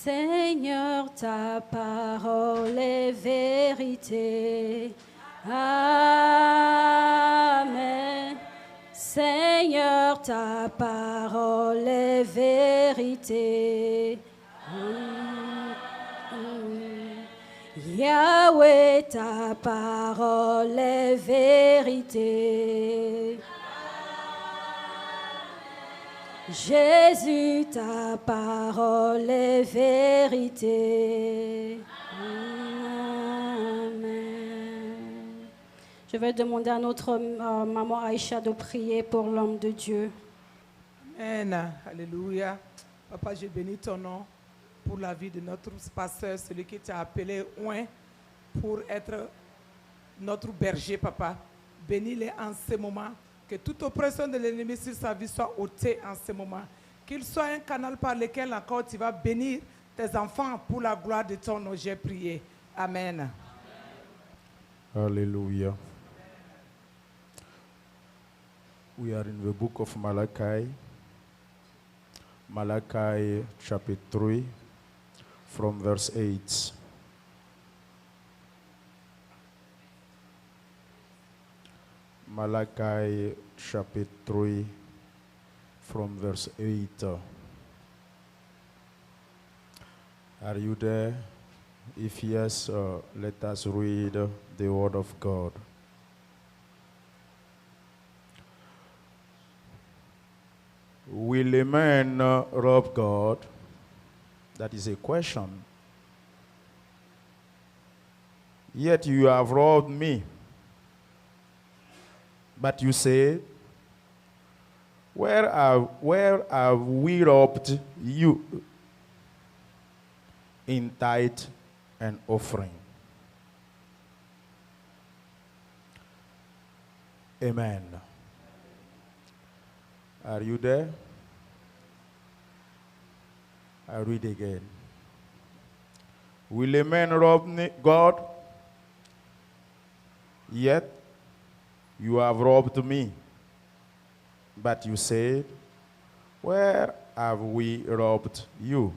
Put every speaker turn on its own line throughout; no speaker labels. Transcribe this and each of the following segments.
Seigneur, ta parole est vérité. Amen. Seigneur, ta parole est vérité. Yahweh, ta parole est vérité. Jésus, ta parole est vérité. Amen. Je vais demander à notre maman Aïcha de prier pour l'homme de Dieu.
Amen. Alléluia. Papa, je bénis ton nom pour la vie de notre pasteur, celui qui t'a appelé oint pour être notre berger, papa. Bénis-les en ce moment. Que toute oppression de l'ennemi sur sa vie soit ôtée en ce moment. Qu'il soit un canal par lequel encore tu vas bénir tes enfants pour la gloire de ton nom. J'ai prié. Amen.
Hallelujah. We are in the book of Malachi. Malachi chapter 3 from verse 8. Malachi chapter 3 from verse 8. Are you there? If yes, let us read the word of God. Will a man rob God? That is a question. Yet you have robbed me. But you say, where have we robbed you? In tithe and offering. Amen. Are you there? I read again. Will a man rob God? Yet you have robbed me. But you said, where have we robbed you?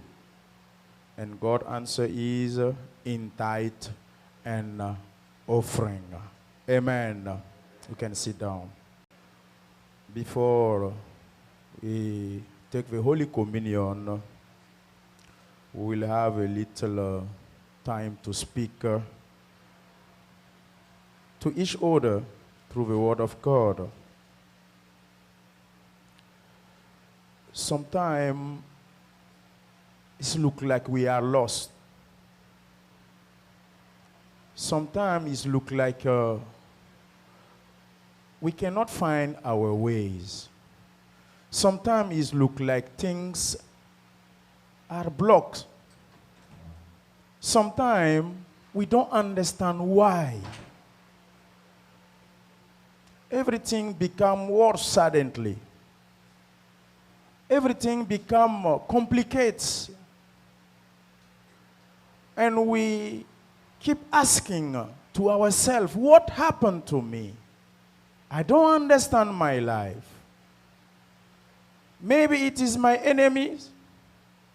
And God's answer is in tithe and offering. Amen. You can sit down. Before we take the Holy Communion, we will have a little time to speak to each other through the Word of God. Sometimes it looks like we are lost. Sometimes it looks like we cannot find our ways. Sometimes it looks like things are blocked. Sometimes we don't understand why. Everything becomes worse suddenly. Everything becomes complicated. And we keep asking to ourselves, what happened to me? I don't understand my life. Maybe it is my enemies.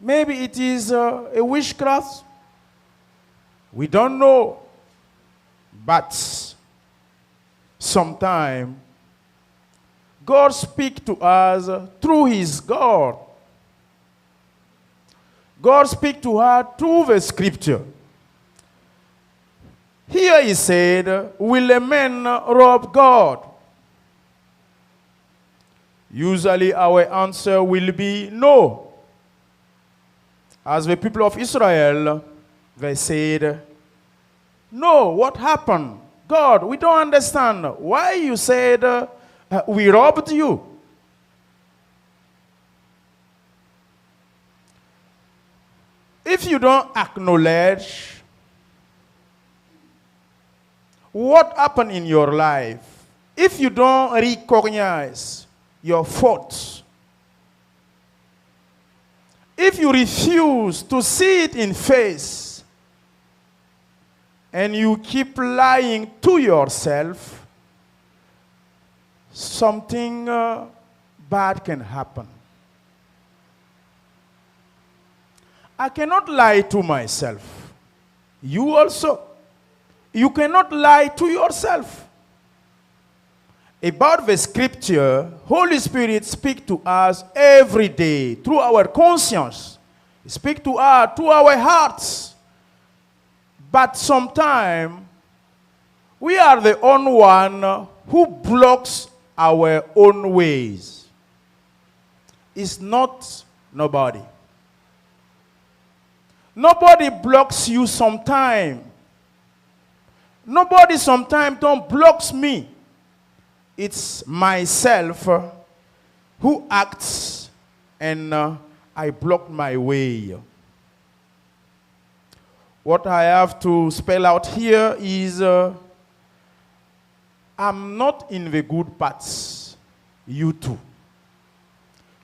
Maybe it is a witchcraft. We don't know. But sometimes God speaks to us through His God. God speaks to her through the scripture. Here He said, will a man rob God? Usually our answer will be no. As the people of Israel, they said, no, what happened? God, we don't understand. Why you said we robbed you? If you don't acknowledge what happened in your life, if you don't recognize your faults, if you refuse to see it in face, and you keep lying to yourself, something bad can happen. I cannot lie to myself. You also. You cannot lie to yourself. About the scripture, Holy Spirit speaks to us every day through our conscience. He speaks to us through our hearts. But sometimes we are the only one who blocks our own ways. It's not nobody. Nobody blocks you sometime. Nobody sometimes don't blocks me. It's myself who acts and I block my way. What I have to spell out here is I'm not in the good parts. You too.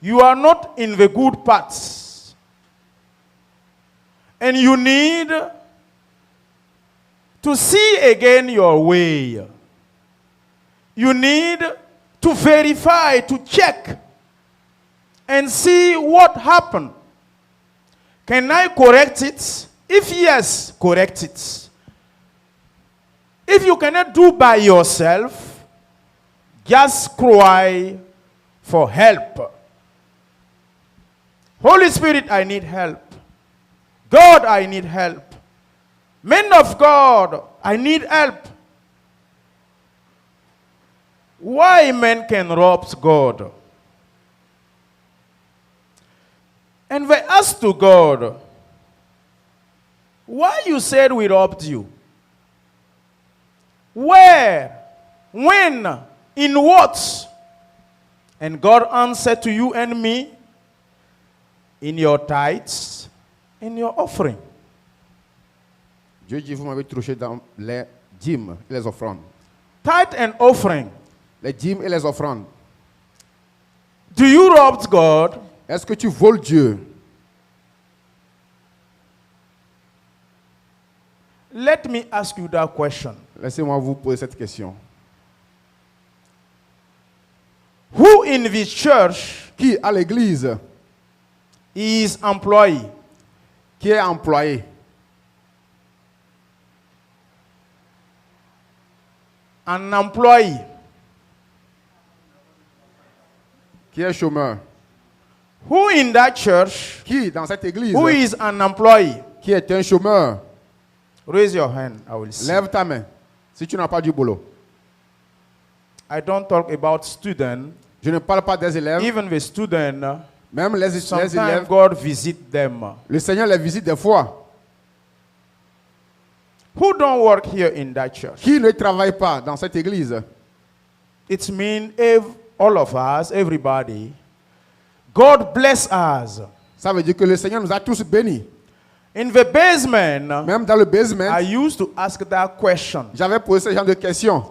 You are not in the good parts. And you need to see again your way. You need to verify, to check, and see what happened. Can I correct it? If yes, correct it. If you cannot do by yourself, just cry for help. Holy Spirit, I need help. God, I need help. Men of God, I need help. Why men can rob God? And they asked to God, why you said we robbed you? Where? When? In what? And God answered to you and me, in your tithes, in your offering.
Dieu dit, vous m'avez touché dans les dîmes et les offrandes.
Tithe and offering.
Les dîmes et les offrandes.
Do you rob God?
Est-ce que tu voles Dieu?
Let me ask you that question.
Laissez-moi vous poser cette question.
Who in this church
Qui à l'église
is employee?
qui est employé?
An employee.
Qui est chômeur?
Who in that church
Qui dans cette église
who is an employee?
qui est un chômeur?
Raise your hand, I will see.
Lève ta main si tu n'as pas du boulot.
I don't talk about students.
Je ne parle pas des élèves.
Even the students,
Même les
sometimes
élèves,
God visit them.
le Seigneur les visite des fois.
Who don't work here in that church?
Qui ne travaille pas dans cette église?
It means all of us, everybody, God bless us.
Ça veut dire que le Seigneur nous a tous bénis.
In the basement,
Même dans le basement,
I used to ask that question.
j'avais posé ce genre de questions.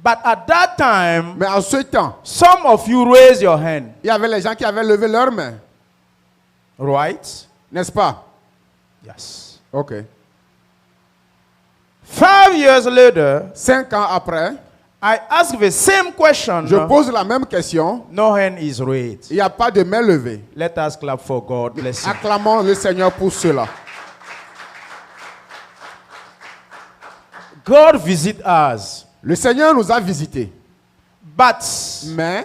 But at that time,
Mais en ce temps,
some of you raised your hand,
il y avait les gens qui avaient levé leurs mains.
right?
N'est-ce pas?
Yes.
Ok.
5 years later,
5 ans après,
I asked the same question.
je pose la même question.
No hand is raised.
Il n'y a pas de main levée.
Let us clap for God. Bless him.
Acclamons le Seigneur pour cela.
God visit us,
Le Seigneur nous a visités.
but
Mais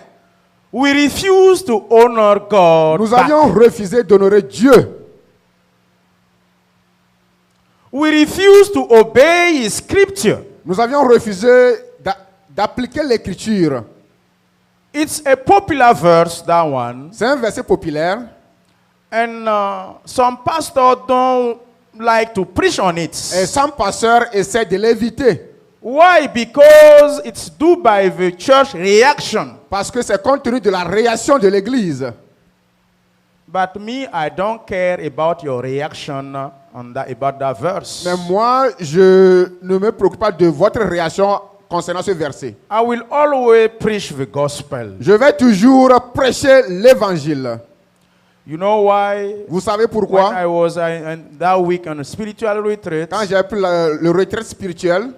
we refuse to honor God.
nous
back.
avions refusé d'honorer Dieu.
We refuse to obey His scripture.
Nous avions refusé d'appliquer l'écriture.
It's a popular verse, that one.
C'est un verset populaire.
And some pastors don't like to preach on it.
Et some pasteurs essaient de l'éviter.
Why? Because it's due by the church reaction.
Parce que c'est compte tenu de la réaction de l'église.
But me, I don't care about your reaction about that verse.
Mais moi, je ne me préoccupe pas de votre réaction concernant ce verset.
I will always preach the gospel.
Je vais toujours prêcher l'évangile.
You know why?
Vous savez
When
pourquoi?
I was that week on a spiritual retreat,
Quand j'ai pris le retrait spirituel,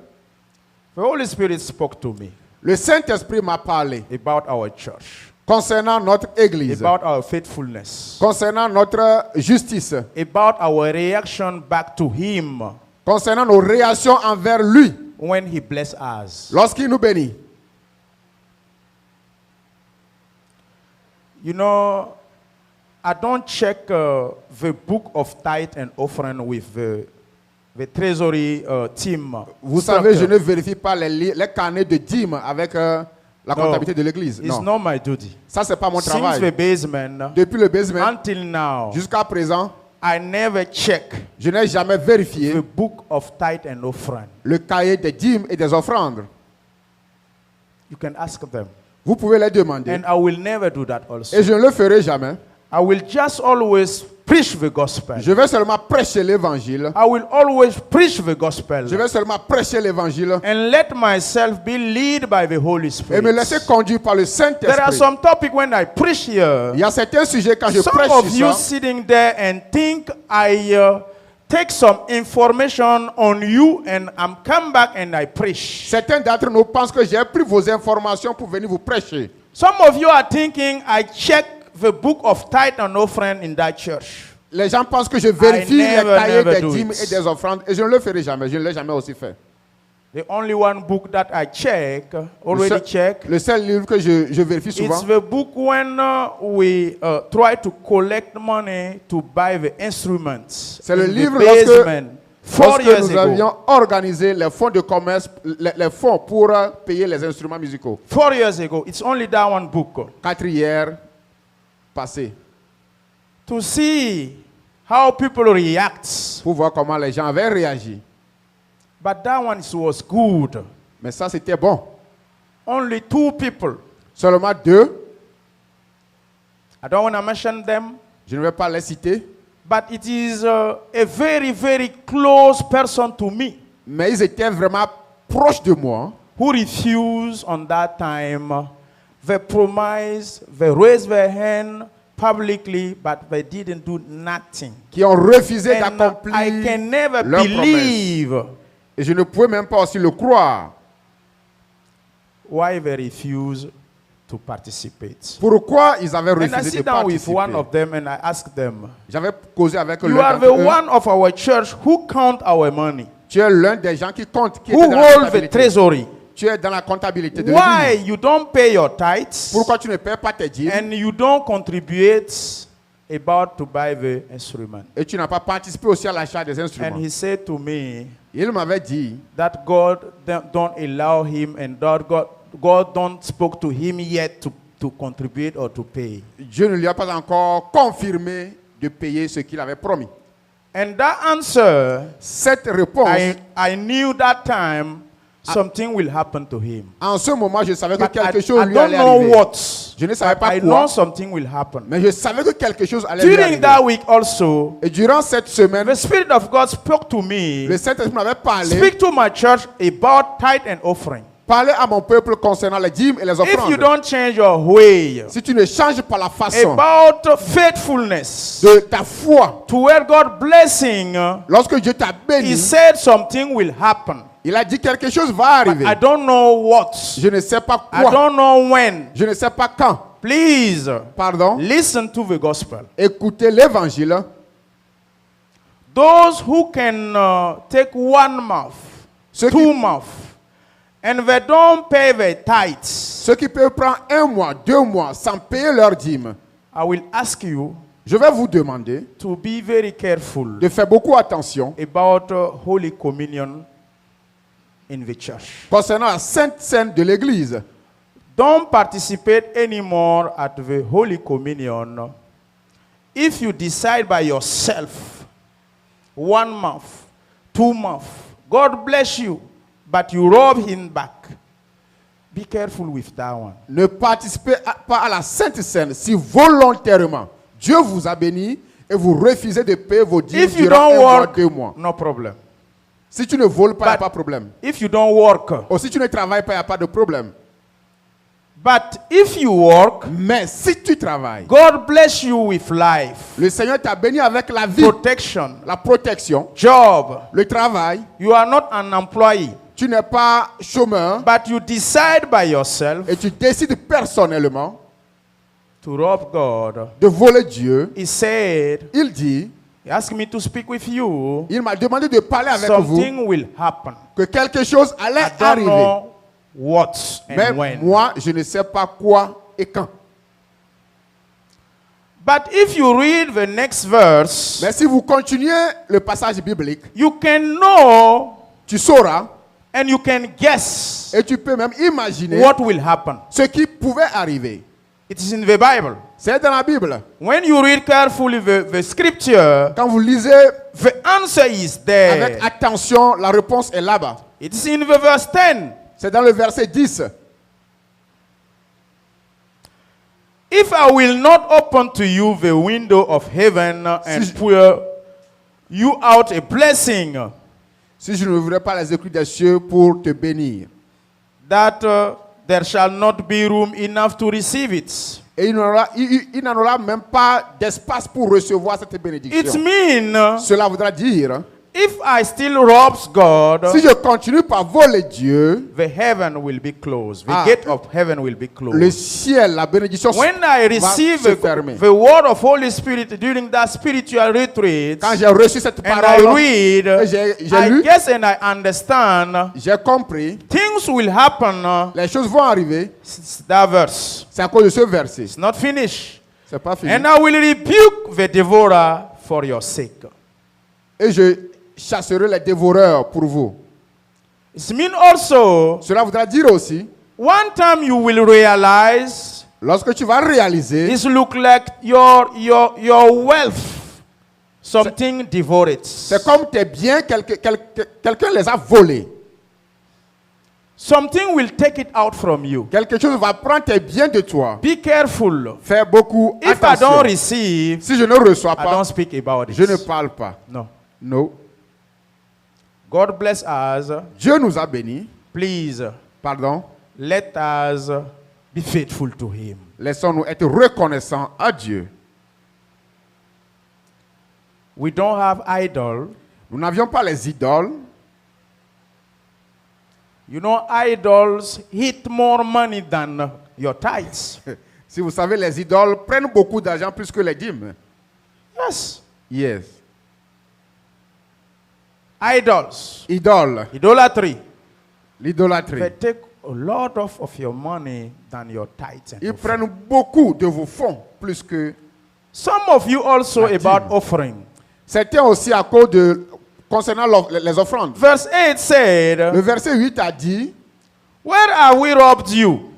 the Holy Spirit spoke to me
le Saint-Esprit m'a parlé
about our church.
concernant notre église,
about our faithfulness,
concernant notre justice,
about our reaction back to Him
concernant nos réactions envers lui
when He bless us.
lorsqu'il nous bénit.
You know, I don't check the book of tithe and offering with the treasury team.
Vous savez, je ne vérifie pas les carnets de dîmes avec la comptabilité de l'église.
It's
Non,
not my duty.
ça c'est pas mon
Since the
travail.
basement
Depuis le basement
until now,
jusqu'à présent,
I never check
je n'ai jamais
the
vérifié
book of tithe and offering.
le cahier des dîmes et des offrandes.
You can ask them.
Vous pouvez les demander.
And I will never do that also.
Et je ne le ferai jamais.
I will just always preach the gospel.
Je vais seulement prêcher l'évangile.
I will always preach the gospel.
Je vais seulement prêcher l'évangile
And let myself be led by the Holy
et
Spirit.
me laisser conduire par le
There are
Saint-Esprit.
some topics when I preach here.
Il y a certains sujets quand je
Some
prêche
of you
ça,
sitting there and think I take some information on you and I'm come back and I preach.
certains d'entre nous pensent que j'ai pris vos informations pour venir vous prêcher.
Some of you are thinking I check the book of tithe and offering in that church.
Les gens pensent que je vérifie les cahiers
never
des
do
dîmes
it.
et des offrandes et je ne le ferai jamais. Je ne l'ai jamais aussi fait.
The only one book that I check, already check,
Le seul livre que je vérifie souvent,
it's the book when we try to collect money to buy the instruments.
c'est le
in the
livre
basement 4
lorsque
years
nous
ago.
avions organisé les fonds de commerce, les fonds pour payer les instruments musicaux.
4 years ago, it's only that one book.
4 hier passés.
To see how people react.
Pour voir comment les gens avaient réagi.
But that one was good.
Mais ça, c'était bon.
Only 2 people.
Seulement 2.
I don't want to mention them.
Je ne vais pas les citer.
But it is a very, very close person to me
Mais ils étaient vraiment proches de moi.
who refused on that time. They promised, they raised their hand publicly, but they didn't do nothing.
Qui ont refusé
And
d'accomplir
I can never
leur
believe
Et je ne pouvais même pas aussi le croire.
why they refused to participate.
Pourquoi ils avaient
And I
refusé de
sit down with
participer.
one of them and I ask them,
J'avais causé avec
you
l'un
are the
d'entre eux.
one of our church who count our money,
Tu es l'un des gens qui compte, qui
who
était dans la
hold the
comptabilité.
treasury.
Tu es dans la comptabilité de
Why
l'église.
you don't pay your tithes
Pourquoi tu ne paies pas tes dîmes
and you don't contribute about to buy the instrument?
et tu n'as pas participé aussi à l'achat des
And
instruments?
he said to me
Il m'avait dit
that God don't allow him and God don't spoke to him yet to contribute or to pay.
Dieu ne lui a pas encore confirmé de payer ce qu'il avait promis.
And that answer,
Cette réponse,
I knew that time something will happen to him.
en ce moment, je savais que
But
quelque
I
chose lui
don't
allait
know
arriver.
what.
Je ne savais
But
pas
I
quoi.
know something will happen.
Mais je savais que quelque chose allait lui
During
arriver.
that week also,
Et durant cette semaine,
the Spirit of God spoke to me.
le Saint-Esprit m'avait parlé,
Speak to my church about tithe and offering.
parlé à mon peuple concernant les dîmes et les
If you
offrandes.
don't change your way
Si tu ne changes pas la façon
about faithfulness
de ta foi,
to where God blessing,
lorsque Dieu t'a béni,
He said something will happen.
il a dit quelque chose va
But
arriver.
I don't know what.
Je ne sais pas
I
quoi.
don't know when.
Je ne sais pas quand.
Please
Pardon.
listen to the gospel.
Écoutez l'évangile.
Those who can take 1 month,
Ceux
2
qui,
months, and they don't pay their tithes,
ceux qui peuvent prendre 1 mois, 2 mois sans payer leur dîme,
I will ask you
je vais vous demander
to be very careful
de faire beaucoup attention
about Holy Communion in the church.
concernant la Sainte Seine de l'Église.
Don't participate anymore at the Holy Communion if you decide by yourself 1 month, 2 months, God bless you, but you rob him back. Be careful with that one.
Ne participez pas à la Sainte Seine si volontairement Dieu vous a béni et vous refusez de payer vos dîmes
If you
durant 1
don't
mois,
work,
2 mois.
no problem.
Si tu ne voles pas, il n'y a
But-
pas de problème.
If you don't work,
Ou si tu ne travailles pas, il n'y a pas de problème.
but if you work,
Mais si tu travailles,
God bless you with life,
le Seigneur t'a béni avec la vie,
protection,
la protection,
job.
le travail.
You are not an employee,
Tu n'es pas chômeur
but you decide by yourself
et tu décides personnellement
to rob God.
de voler Dieu,
He said,
il dit,
he asked me to speak with you.
il m'a demandé de parler avec vous,
Something will happen.
que quelque chose allait
I don't
arriver.
know what
Mais
and when.
moi, je ne sais pas quoi et quand.
But if you read the next verse,
Mais si vous continuez le passage biblique,
you can know
tu sauras
and you can guess
et tu peux même imaginer
what will happen.
ce qui pouvait arriver.
It is in the Bible.
C'est dans la Bible.
When you read carefully the scripture,
Quand vous lisez
the answer is
avec
there.
attention, la réponse est là-bas.
It is in the verse 10.
C'est dans le verset 10.
If I will not open to you the window of heaven and
Si-
pour you out a blessing,
Si je n'ouvrirai pas les éclus des cieux pour te bénir,
that there shall not be room enough to receive it.
et il n'en aura même pas d'espace pour recevoir cette
It
bénédiction.
means
Cela voudra dire,
if I still robs God,
si je continue par voler Dieu,
the heaven will be closed. The
Ah.
gate of heaven will be
le
closed.
ciel, la bénédiction
When I
va
receive
se fermer.
the word of Holy Spirit during that spiritual retreat,
Quand j'ai reçu cette
and I
parole,
read,
j'ai
I
lu,
guess and I understand,
j'ai compris,
things will happen.
les choses vont arriver.
It's that verse.
C'est à cause de ce verset.
It's not finished.
C'est pas fini.
And I will rebuke the devourer for your sake.
Et je chasserai les dévoreurs pour vous.
It means also,
Cela voudra dire aussi,
one time you will realize,
lorsque tu vas réaliser,
it look like your wealth, something devoured.
c'est comme tes biens, quelqu'un les a volés.
Something will take it out from you.
Quelque chose va prendre tes biens de toi.
Be careful.
Fais beaucoup
If I don't
attention.
receive,
Si je ne reçois
I
pas,
don't speak about it.
je ne parle pas.
No.
Non.
God bless us.
Dieu nous a bénis.
Please,
Pardon.
let us be faithful to Him.
Laissons-nous être reconnaissants à Dieu.
We don't have idol.
Nous n'avions pas les idoles.
You know, idols hit more money than your tithes.
Si vous savez, les idoles prennent beaucoup d'argent plus que les dîmes.
Yes.
Yes.
Idols.
Idole.
Idolatry.
L'idolâtrie.
They take a lot of your money than your tithes. And
Ils
offering.
prennent beaucoup de vos fonds, plus que...
Some of you also
La
about
dîme.
offering.
C'était aussi à cause de... Concernant les offrandes.
Verse 8 said,
Le verset 8 a dit,
where are we robbed you?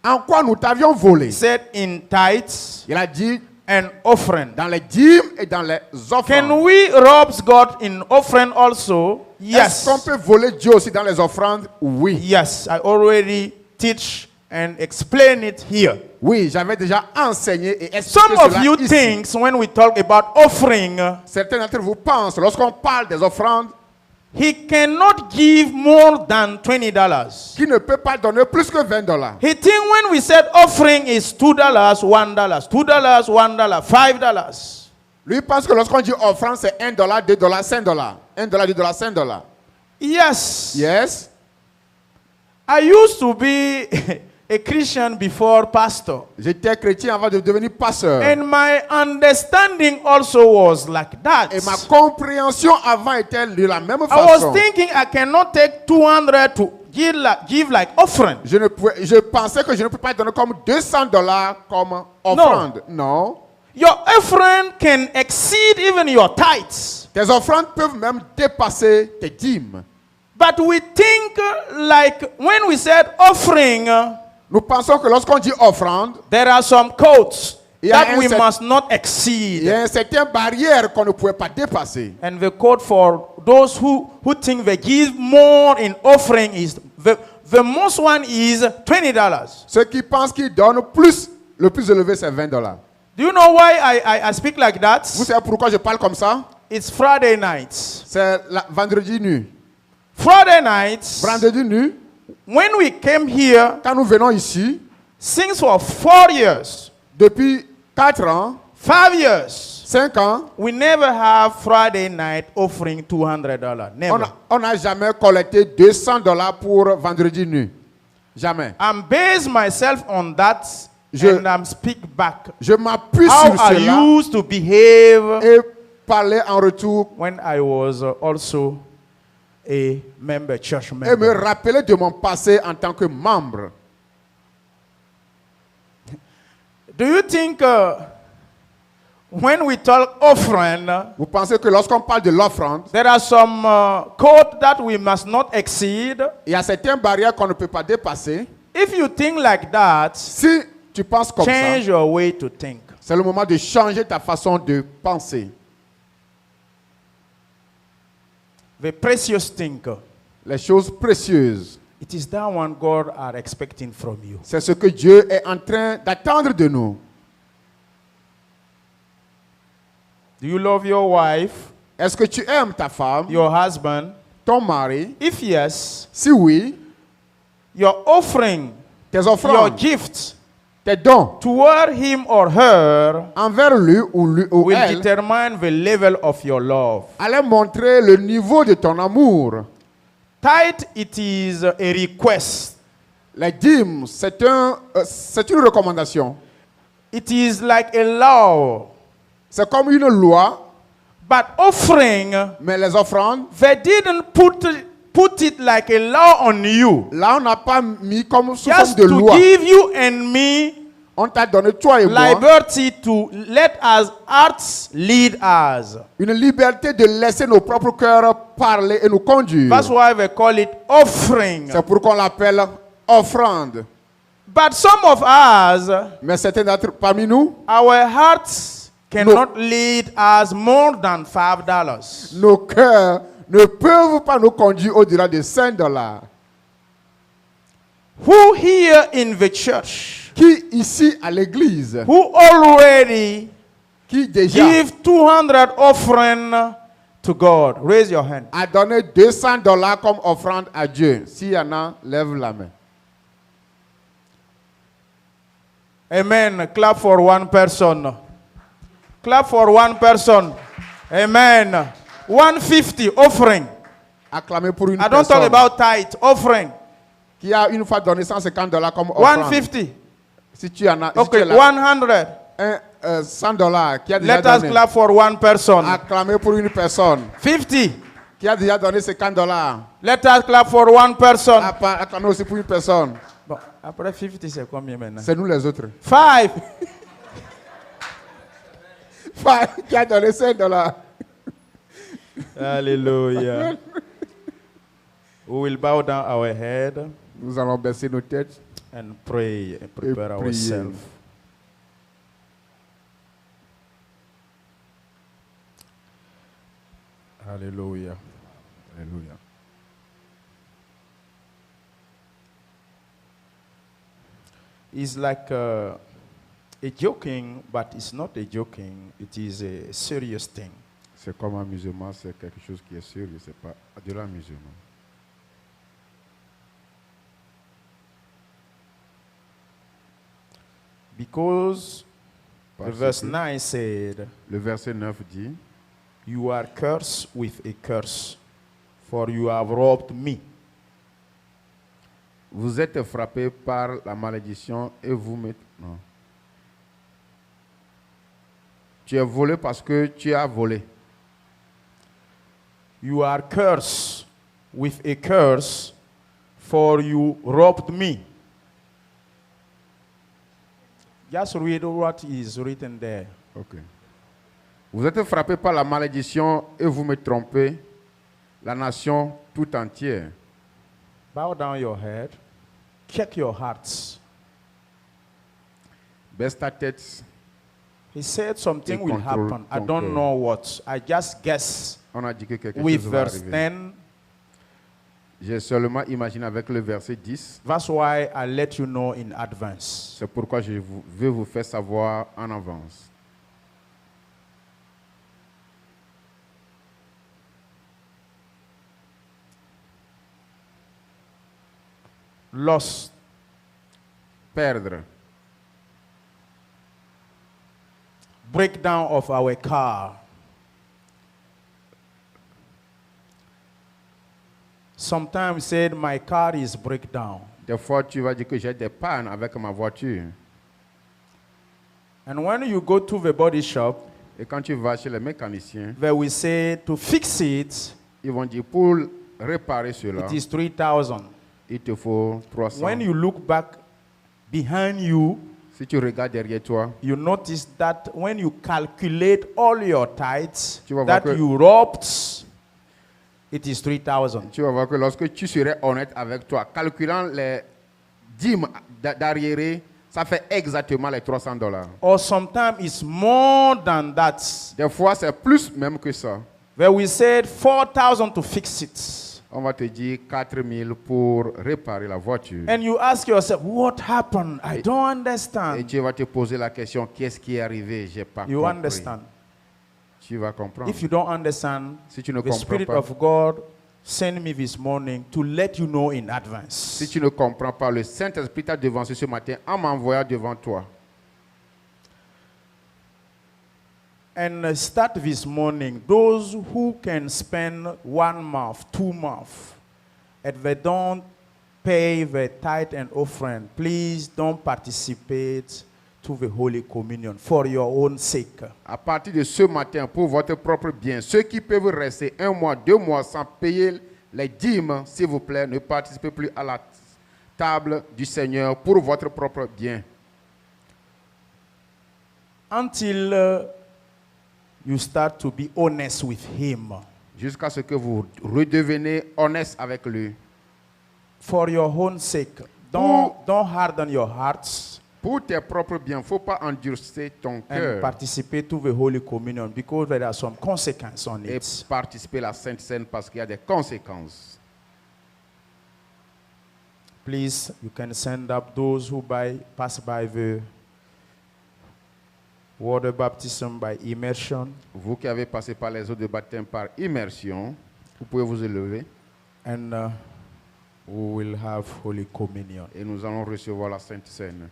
en quoi nous t'avions volé?
He said, in tithes
Il a dit,
and offering.
dans les dîmes et dans les offrandes.
Can we rob God in offering also?
Est-ce qu'on
Yes.
peut voler Dieu aussi dans les offrandes? Oui.
Yes, I already teach and explain it here.
Oui, j'avais déjà enseigné et expliqué
Some of
cela
you
ici.
think when we talk about offering,
Certains d'entre vous pensent, lorsqu'on parle des offrandes,
he cannot give more than $20.
qu'il ne peut pas donner plus que $20.
He think when we said offering is $2, $1, $2, $1, $5.
Lui pense que lorsqu'on dit offrande, c'est $1, $2, $5. $1, $2, $5.
Yes.
Yes.
I used to be a Christian before pastor.
J'étais chrétien avant de devenir pasteur.
And my understanding also was like that.
Et ma compréhension avant était de la même
I
façon.
was thinking I cannot take 200 to give like offering.
Je pensais que je ne peux pas donner comme $200 comme offrande. Non.
Your offering can exceed even your tithes.
Tes offrandes peuvent même dépasser tes dîmes.
But we think like when we said offering,
Nous pensons que lorsqu'on dit offrande,
there are some codes
Il y a
that
un
we
cer-
must not
il y a
exceed.
une certaine barrière qu'on ne pouvait pas dépasser.
And the code for those who think they give more in offering is the most one is $20.
Ceux qui pensent qu'ils donnent plus, le plus élevé c'est $20.
Do you know why I speak like that?
Vous savez pourquoi je parle comme ça?
It's Friday nights.
C'est vendredi nu.
Friday nights,
Vendredi nu,
when we came here,
quand nous venons ici,
since for 4 years,
depuis 4 ans,
5 years,
5 ans,
we never have Friday night offering $200. Never.
on n'a jamais collecté $200 pour vendredi nu. Jamais.
I'm based myself on that and speak back
je m'appuie
how
sur
I
cela
used to behave
et parler en retour
when I was also a member, church
et me
member.
rappeler de mon passé en tant que membre.
Do you think when we talk offering,
Vous pensez que lorsqu'on parle de l'offrande,
there are some code that we must not exceed?
il y a certaines barrières qu'on ne peut pas dépasser.
If you think like that,
Si tu penses comme ça,
change your way to think.
c'est le moment de changer ta façon de penser.
The precious thing,
Les choses précieuses,
it is that one God are expecting from you.
c'est ce que Dieu est en train d'attendre de nous.
Do you love your wife,
Est-ce que tu aimes ta femme,
your husband?
ton mari?
If yes,
Si oui,
your offering,
tes
your
offrandes,
gift
tes dons
toward him or her
envers lui ou
will
elle
determine the level of your love.
allaient montrer le niveau de ton amour.
Tithe, it is a request.
Les dîmes, c'est une recommandation.
It is like a law.
C'est comme une loi,
But offering,
mais les offrandes,
they didn't put it like a law on you.
là, on n'a pas mis comme sous forme
Just
de
to
loi.
give you and me
On t'a donné, toi et moi,
liberty to let us hearts lead us.
une liberté de laisser nos propres cœurs parler et nous conduire.
That's why they call it offering.
C'est pourquoi on l'appelle offrande.
But some of us,
Mais certains d'entre parmi nous,
our hearts cannot lead us more than $5.
nos cœurs ne peuvent pas nous conduire au-delà de $5.
Who here in the church,
Qui ici à l'église,
who already
qui déjà
give 200 offering to God? Raise your hand.
a donné $200 comme offrande à Dieu? S'il y en a, lève la main.
Amen. Clap for one person. Clap for one person. Amen. 150 offering.
Acclamez pour une
I don't talk
personne
about tithe, offering.
qui a une fois donné $150 comme offrande.
150.
Si tu en as, si tu
Okay,
es là,
100.
$100 qui a déjà
Let us
donné.
clap for one person.
Acclamez pour une personne
50.
qui a déjà donné $50.
Let us clap for one person.
Acclamez aussi pour une personne.
Bon, après 50, c'est combien maintenant?
C'est nous les autres.
5.
Qui a donné $5.
Hallelujah. We will bow down our head
Nous allons baisser nos têtes.
and pray and prepare
prier.
ourselves. Hallelujah.
Alléluia.
It's like a joking, but it's not a joking. It is a serious thing.
C'est comme un musulman, c'est quelque chose qui est sérieux, c'est pas de l'amusement.
Because the
Parce
verse
que
9 said,
le verset 9 dit,
"You are cursed with a curse, for you have robbed me."
vous êtes frappé par la malédiction et vous mettez... Non. Tu es volé parce que tu as volé.
You are cursed with a curse, for you robbed me. Just read what is written there.
Ok. Vous êtes frappé par la malédiction et vous me trompez, la nation tout entière.
Bow down your head. Check your hearts.
Baisse ta tête.
He said something
Et
will
contrôle
happen. I
ton
don't
cœur.
know what. I just guess
On a dit que quelque
with
chose va
verse
arriver.
10.
J'ai seulement imaginé avec le verset 10.
That's why I let you know in advance.
C'est pourquoi je vais vous faire savoir en avance.
Loss,
Perdre,
breakdown of our car. Sometimes said my car is breakdown.
des fois tu vas dire que j'ai des pannes avec ma voiture.
And when you go to the body shop,
Et quand tu vas chez les mécaniciens,
they will say to fix it,
ils vont dire pour réparer cela,
it is 3,000.
il te faut 300.
When you look back behind you,
Si tu regardes derrière toi,
you notice that when you calculate all your tithes
Tu vas voir
that
que-
you robbed, it is 3,000.
tu vas voir que lorsque tu serais honnête avec toi, calculant les dîmes d'arriéré, ça fait exactement les $300.
Or sometimes it's more than that.
Des fois, c'est plus même que ça.
Where we said 4,000 to fix it.
On va te dire 4000 pour réparer la voiture.
And you ask yourself, what happened? I don't
Et
understand.
tu vas te poser la question, qu'est-ce qui est arrivé? J'ai pas
You
compris.
understand.
Tu vas comprendre.
If you don't understand,
Si tu ne
the
comprends
Spirit
pas,
of God sent me this morning to let you know in advance.
si tu ne comprends pas, le Saint-Esprit t'a devancé ce matin en m'envoyant devant toi.
And start this morning, those who can spend 1 month, 2 months, and they don't pay the tithe and offering, please don't participate to the Holy Communion for your own sake.
À partir de ce matin, pour votre propre bien, ceux qui peuvent rester 1 mois, 2 mois sans payer les dîmes, s'il vous plaît, ne participez plus à la table du Seigneur pour votre propre bien.
Until you start to be honest with Him.
Jusqu'à ce que vous redevenez honnête avec lui.
For your own sake. Don't harden your hearts
Pour tes propres biens, il ne faut pas endurcir ton
and
cœur
participate to the Holy Communion because there are some consequences on
et
it.
participer à la Sainte Seine parce qu'il y a des conséquences.
Please, you can send up those who pass by the water baptism by immersion,
Vous qui avez passé par les eaux de baptême par immersion, vous pouvez vous élever
and we will have Holy Communion.
et nous allons recevoir la Sainte Seine.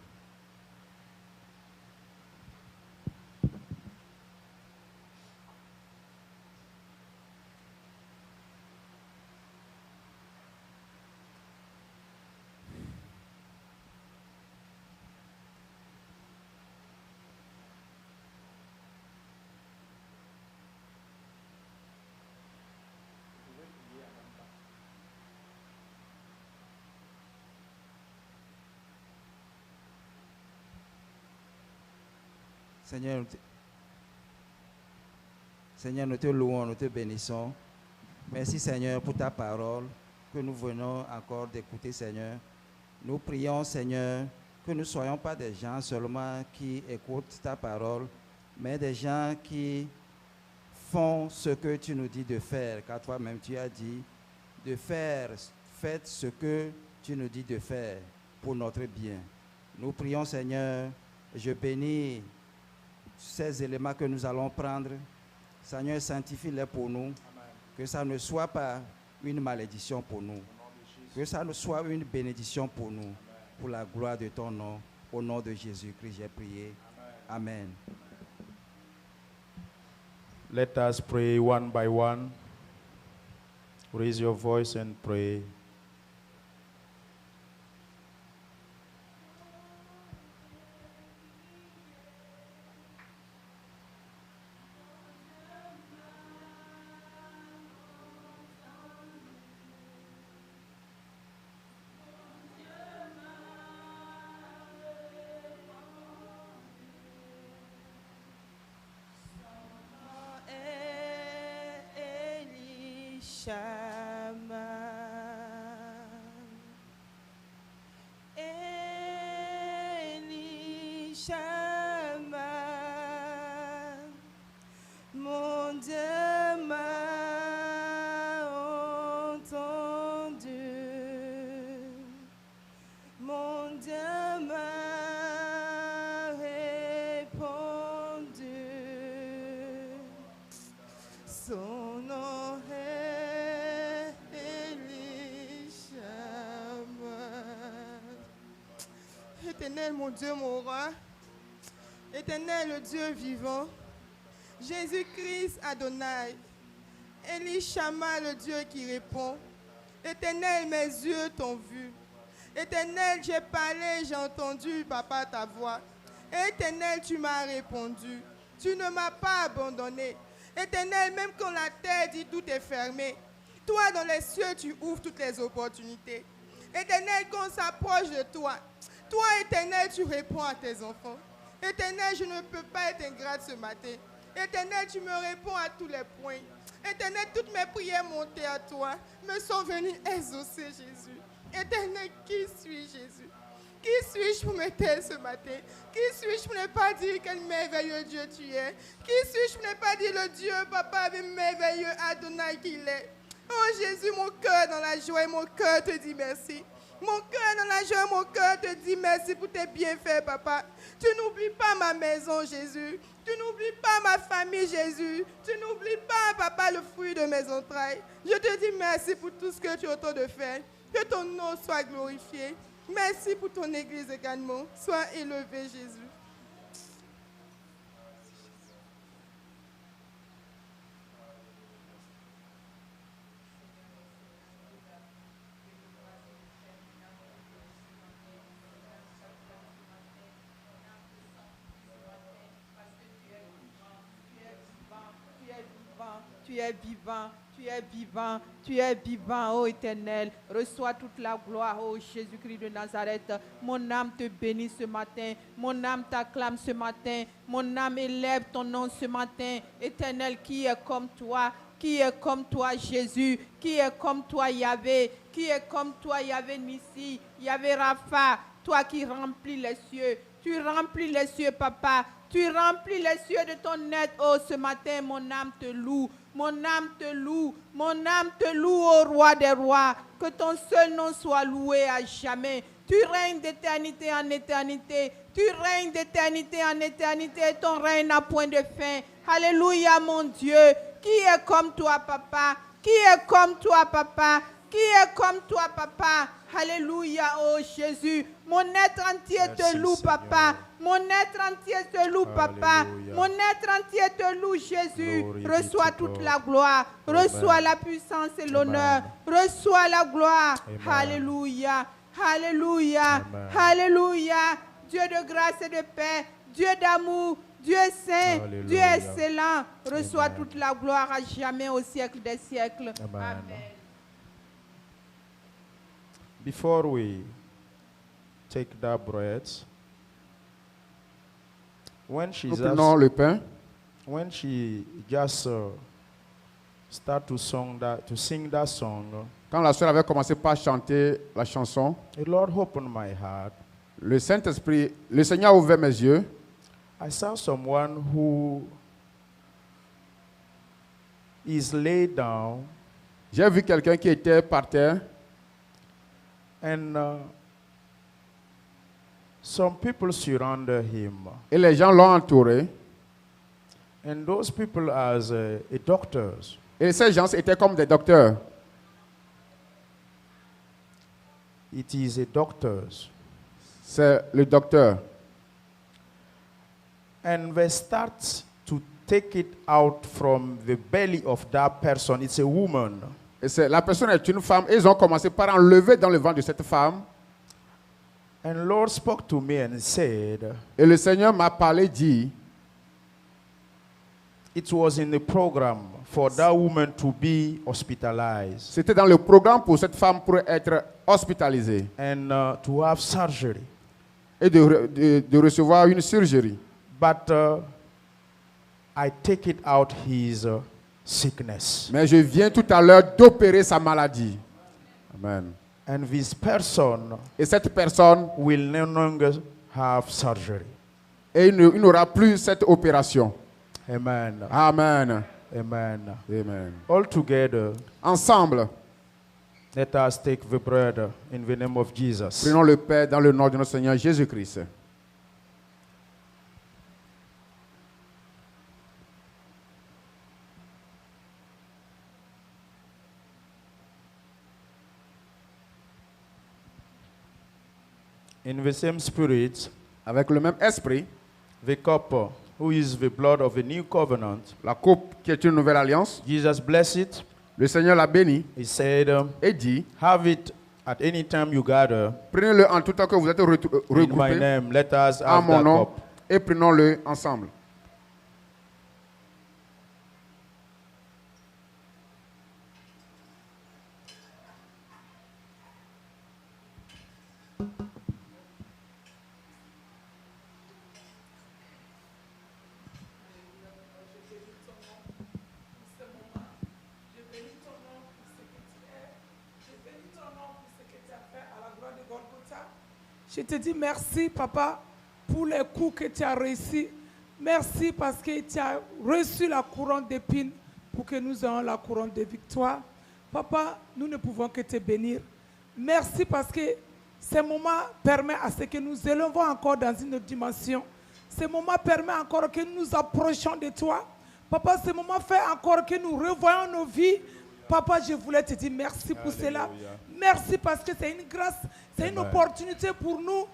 Seigneur, nous te louons, nous te bénissons. Merci Seigneur pour ta parole que nous venons encore d'écouter Seigneur. Nous prions Seigneur que nous ne soyons pas des gens seulement qui écoutent ta parole, mais des gens qui font ce que tu nous dis de faire, car toi-même tu as dit de faire, faites ce que tu nous dis de faire pour notre bien. Nous prions Seigneur, je bénis ces éléments que nous allons prendre. Seigneur, sanctifie-les pour nous. Amen. Que ça ne soit pas une malédiction pour nous. Que ça ne soit une bénédiction pour nous. Amen. Pour la gloire de ton nom. Au nom de Jésus-Christ, j'ai prié. Amen.
Let us pray one by one. Raise your voice and pray.
Mon Dieu m'a entendu, mon Dieu m'a répondu, son nom est Élishama. Éternel, mon Dieu, mon roi, Éternel, le Dieu vivant, Jésus-Christ Adonai, Élishama, le Dieu qui répond. Éternel, mes yeux t'ont vu. Éternel, j'ai parlé, j'ai entendu, papa, ta voix. Éternel, tu m'as répondu. Tu ne m'as pas abandonné. Éternel, même quand la terre dit tout est fermé, toi dans les cieux, tu ouvres toutes les opportunités. Éternel, quand on s'approche de toi, toi, Éternel, tu réponds à tes enfants. Éternel, je ne peux pas être ingrate ce matin. Éternel, tu me réponds à tous les points. Éternel, toutes mes prières montées à toi me sont venues exaucer, Jésus. Éternel, qui suis-je, Jésus? Qui suis-je pour me taire ce matin? Qui suis-je pour ne pas dire quel merveilleux Dieu tu es? Qui suis-je pour ne pas dire le Dieu, Papa, merveilleux Adonai qu'il est? Oh Jésus, mon cœur dans la joie et mon cœur te dit merci. Mon cœur dans la joie, mon cœur te dit merci pour tes bienfaits, Papa. Tu n'oublies pas ma maison, Jésus. Tu n'oublies pas ma famille, Jésus. Tu n'oublies pas, Papa, le fruit de mes entrailles. Je te dis merci pour tout ce que tu es autant de faire. Que ton nom soit glorifié. Merci pour ton Église également. Sois élevé, Jésus.
Tu es vivant, tu es vivant, tu es vivant, ô Éternel. Reçois toute la gloire, ô Jésus-Christ de Nazareth. Mon âme te bénit ce matin, mon âme t'acclame ce matin, mon âme élève ton nom ce matin. Éternel, qui est comme toi? Qui est comme toi, Jésus? Qui est comme toi, Yahvé? Qui est comme toi, Yahvé Nissi, Yahvé Rapha? Toi qui remplis les cieux, tu remplis les cieux, Papa. Tu remplis les cieux de ton aide, oh, ce matin, mon âme te loue. Mon âme te loue, mon âme te loue, ô roi des rois. Que ton seul nom soit loué à jamais. Tu règnes d'éternité en éternité. Tu règnes d'éternité en éternité. Et ton règne n'a point de fin. Alléluia, mon Dieu. Qui est comme toi, Papa? Qui est comme toi, Papa? Qui est comme toi, Papa? Alléluia, oh Jésus. Mon être entier te loue, Papa. Mon être entier te loue, Papa. Mon être entier te loue, Jésus. Reçois toute la gloire. Reçois la puissance et l'honneur. Reçois la gloire. Alléluia. Alléluia. Alléluia. Dieu de grâce et de paix. Dieu d'amour. Dieu saint. Dieu excellent. Reçois toute la gloire à jamais au siècle des siècles. Amen.
Before we take that bread, when she
Nous prenons le pain.
when she just start to sing that song,
Quand la sœur avait commencé par chanter la chanson,
the Lord opened my heart.
le Saint-Esprit, le Seigneur a ouvert mes yeux.
I saw someone who is laid down,
J'ai vu quelqu'un qui était par terre.
and some people surrounded him.
Et les gens l'ont entouré.
And those people as doctors.
Et ces gens étaient comme des docteurs.
It is a doctors.
C'est le docteur.
And they start to take it out from the belly of that person. It's a woman.
Et la personne est une femme. Et ils ont commencé par enlever dans le ventre de cette femme.
And Lord spoke to me and said,
Et le Seigneur m'a parlé, dit,
it was in the program for that woman to be hospitalized
c'était dans le programme pour cette femme pour être hospitalisée
and to have surgery.
et de recevoir une surgerie.
But I take it out his sickness.
Mais je viens tout à l'heure d'opérer sa maladie. Amen.
And this person
Et cette personne,
will no longer have surgery.
et il n'aura plus cette opération.
Amen.
Amen.
Amen.
Amen.
All together,
Ensemble,
let us take the bread in the name of Jesus.
prenons le pain dans le nom de notre Seigneur Jésus-Christ.
In the same spirit,
Avec le même esprit,
the cup, who is the blood of the new covenant,
la coupe qui est une nouvelle alliance,
Jesus blessed it.
le Seigneur l'a béni
He said,
et dit,
have it at any time you gather
prenez-le en tout temps que vous êtes
in my
regroupés
name. Let us
à
have
mon
that
nom
cup.
et prenons-le ensemble.
Je te dis merci, papa, pour les coups que tu as réussi. Merci parce que tu as reçu la couronne d'épines pour que nous ayons la couronne de victoire. Papa, nous ne pouvons que te bénir. Merci parce que ce moment permet à ce que nous élevons encore dans une autre dimension. Ce moment permet encore que nous nous approchons de toi. Papa, ce moment fait encore que nous revoyons nos vies. Papa, je voulais te dire merci pour cela. Merci parce que c'est une grâce, c'est une opportunité pour nous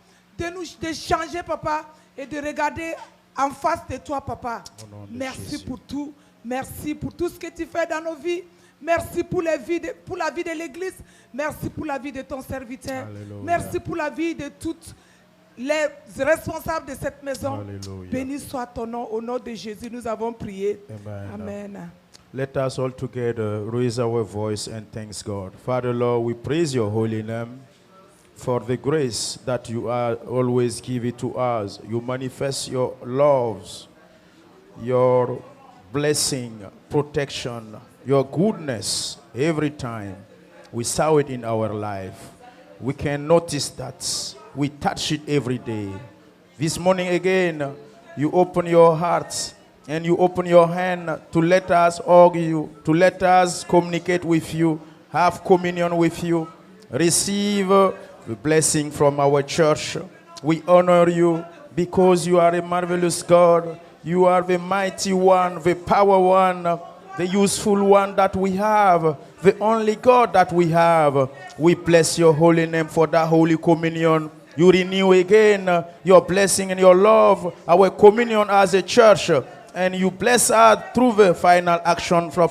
de changer, papa, et de regarder en face de toi, papa. Merci pour tout. Merci pour tout ce que tu fais dans nos vies. Merci pour la vie de l'Église. Merci pour la vie de ton serviteur.
Alléluia.
Merci pour la vie de toutes les responsables de cette maison.
Alléluia.
Béni soit ton nom. Au nom de Jésus, nous avons prié.
Amen.
Amen.
Let us all together raise our voice and thank God. Father, Lord, we praise your holy name for the grace that you are always giving to us. You manifest your loves, your blessing, protection, your goodness every time. We saw it in our life. We can notice that. We touch it every day. This morning again, you open your heart and you open your hand to let us argue, to let us communicate with you, have communion with you, receive the blessing from our church. We honor you because you are a marvelous God. You are the mighty one, the power one, the useful one that we have, the only God that we have. We bless your holy name for that holy communion. You renew again your blessing and your love, our communion as a church. And you bless us through the final action from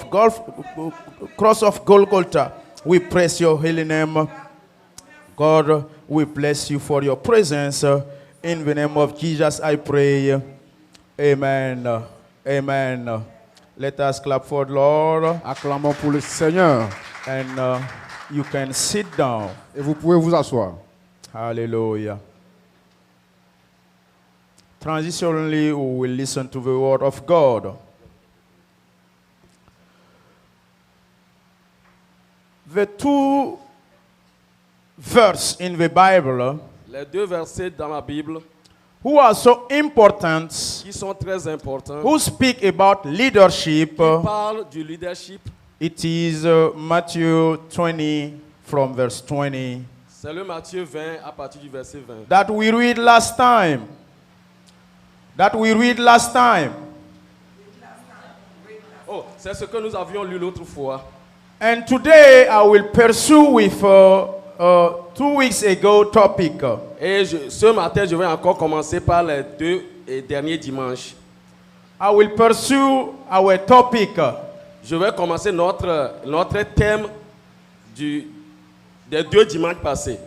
cross of Golgotha. We praise your holy name. God, we bless you for your presence. In the name of Jesus, I pray. Amen. Amen. Let us clap for the Lord.
Acclamons pour le Seigneur.
And you can sit down.
Et vous pouvez vous asseoir.
Hallelujah. Transitionally, we will listen to the word of God. The two verses in the Bible
Les deux versets dans la Bible
who are so important,
qui sont très importants,
who speak about leadership,
qui parlent du leadership,
it is Matthew 20 from verse 20
c'est le Matthieu 20 à partir du verset 20.
that we read last time.
Oh, c'est ce que nous avions lu l'autre fois.
And today I will pursue with 2 weeks ago topic.
Et ce matin, je vais encore commencer par les deux et derniers dimanches.
I will pursue our topic.
Je vais commencer notre thème des 2 dimanches passés.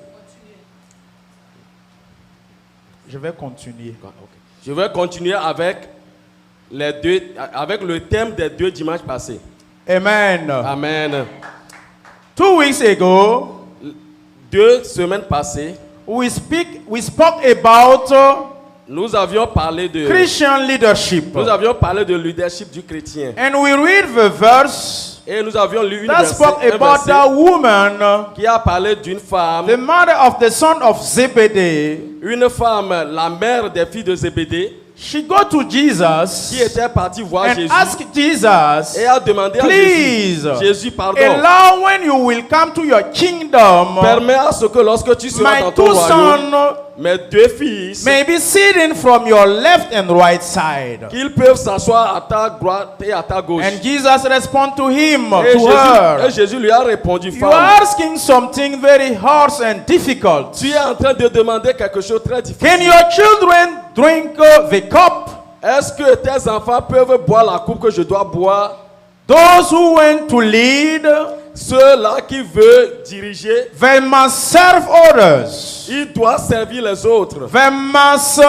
Je vais continuer.
Je vais continuer avec le thème des 2 dimanches passés.
Amen.
Amen.
2 weeks ago,
2 semaines passées,
we spoke about
nous avions parlé de
Christian leadership.
Nous avions parlé de leadership du chrétien.
And we read the verse
Et nous avions lu
that spoke about the woman,
qui a parlé d'une femme,
the mother of the son of Zebedee.
une femme, la mère des filles de Zébédée,
She go to Jesus
qui était partie voir
and
Jésus
ask Jesus,
et a demandé à
please,
Jésus, pardon,
allow when you will come to your kingdom,
permets à ce que lorsque tu seras
my
dans ton
2
royaume,
sons
mes 2 fils,
may be sitting from your left and right side.
qu'ils peuvent s'asseoir à ta droite et à ta gauche.
And Jesus respond to him,
Et
to her.
Jésus lui a répondu,
You
femme,
are asking something very hard and difficult.
tu es en train de demander quelque chose de très difficile.
Can your children drink the cup?
Est-ce que tes enfants peuvent boire la coupe que je dois boire?
Those who went to lead,
Ceux-là qui veulent diriger,
they must serve others.
ils doivent servir les autres.
They must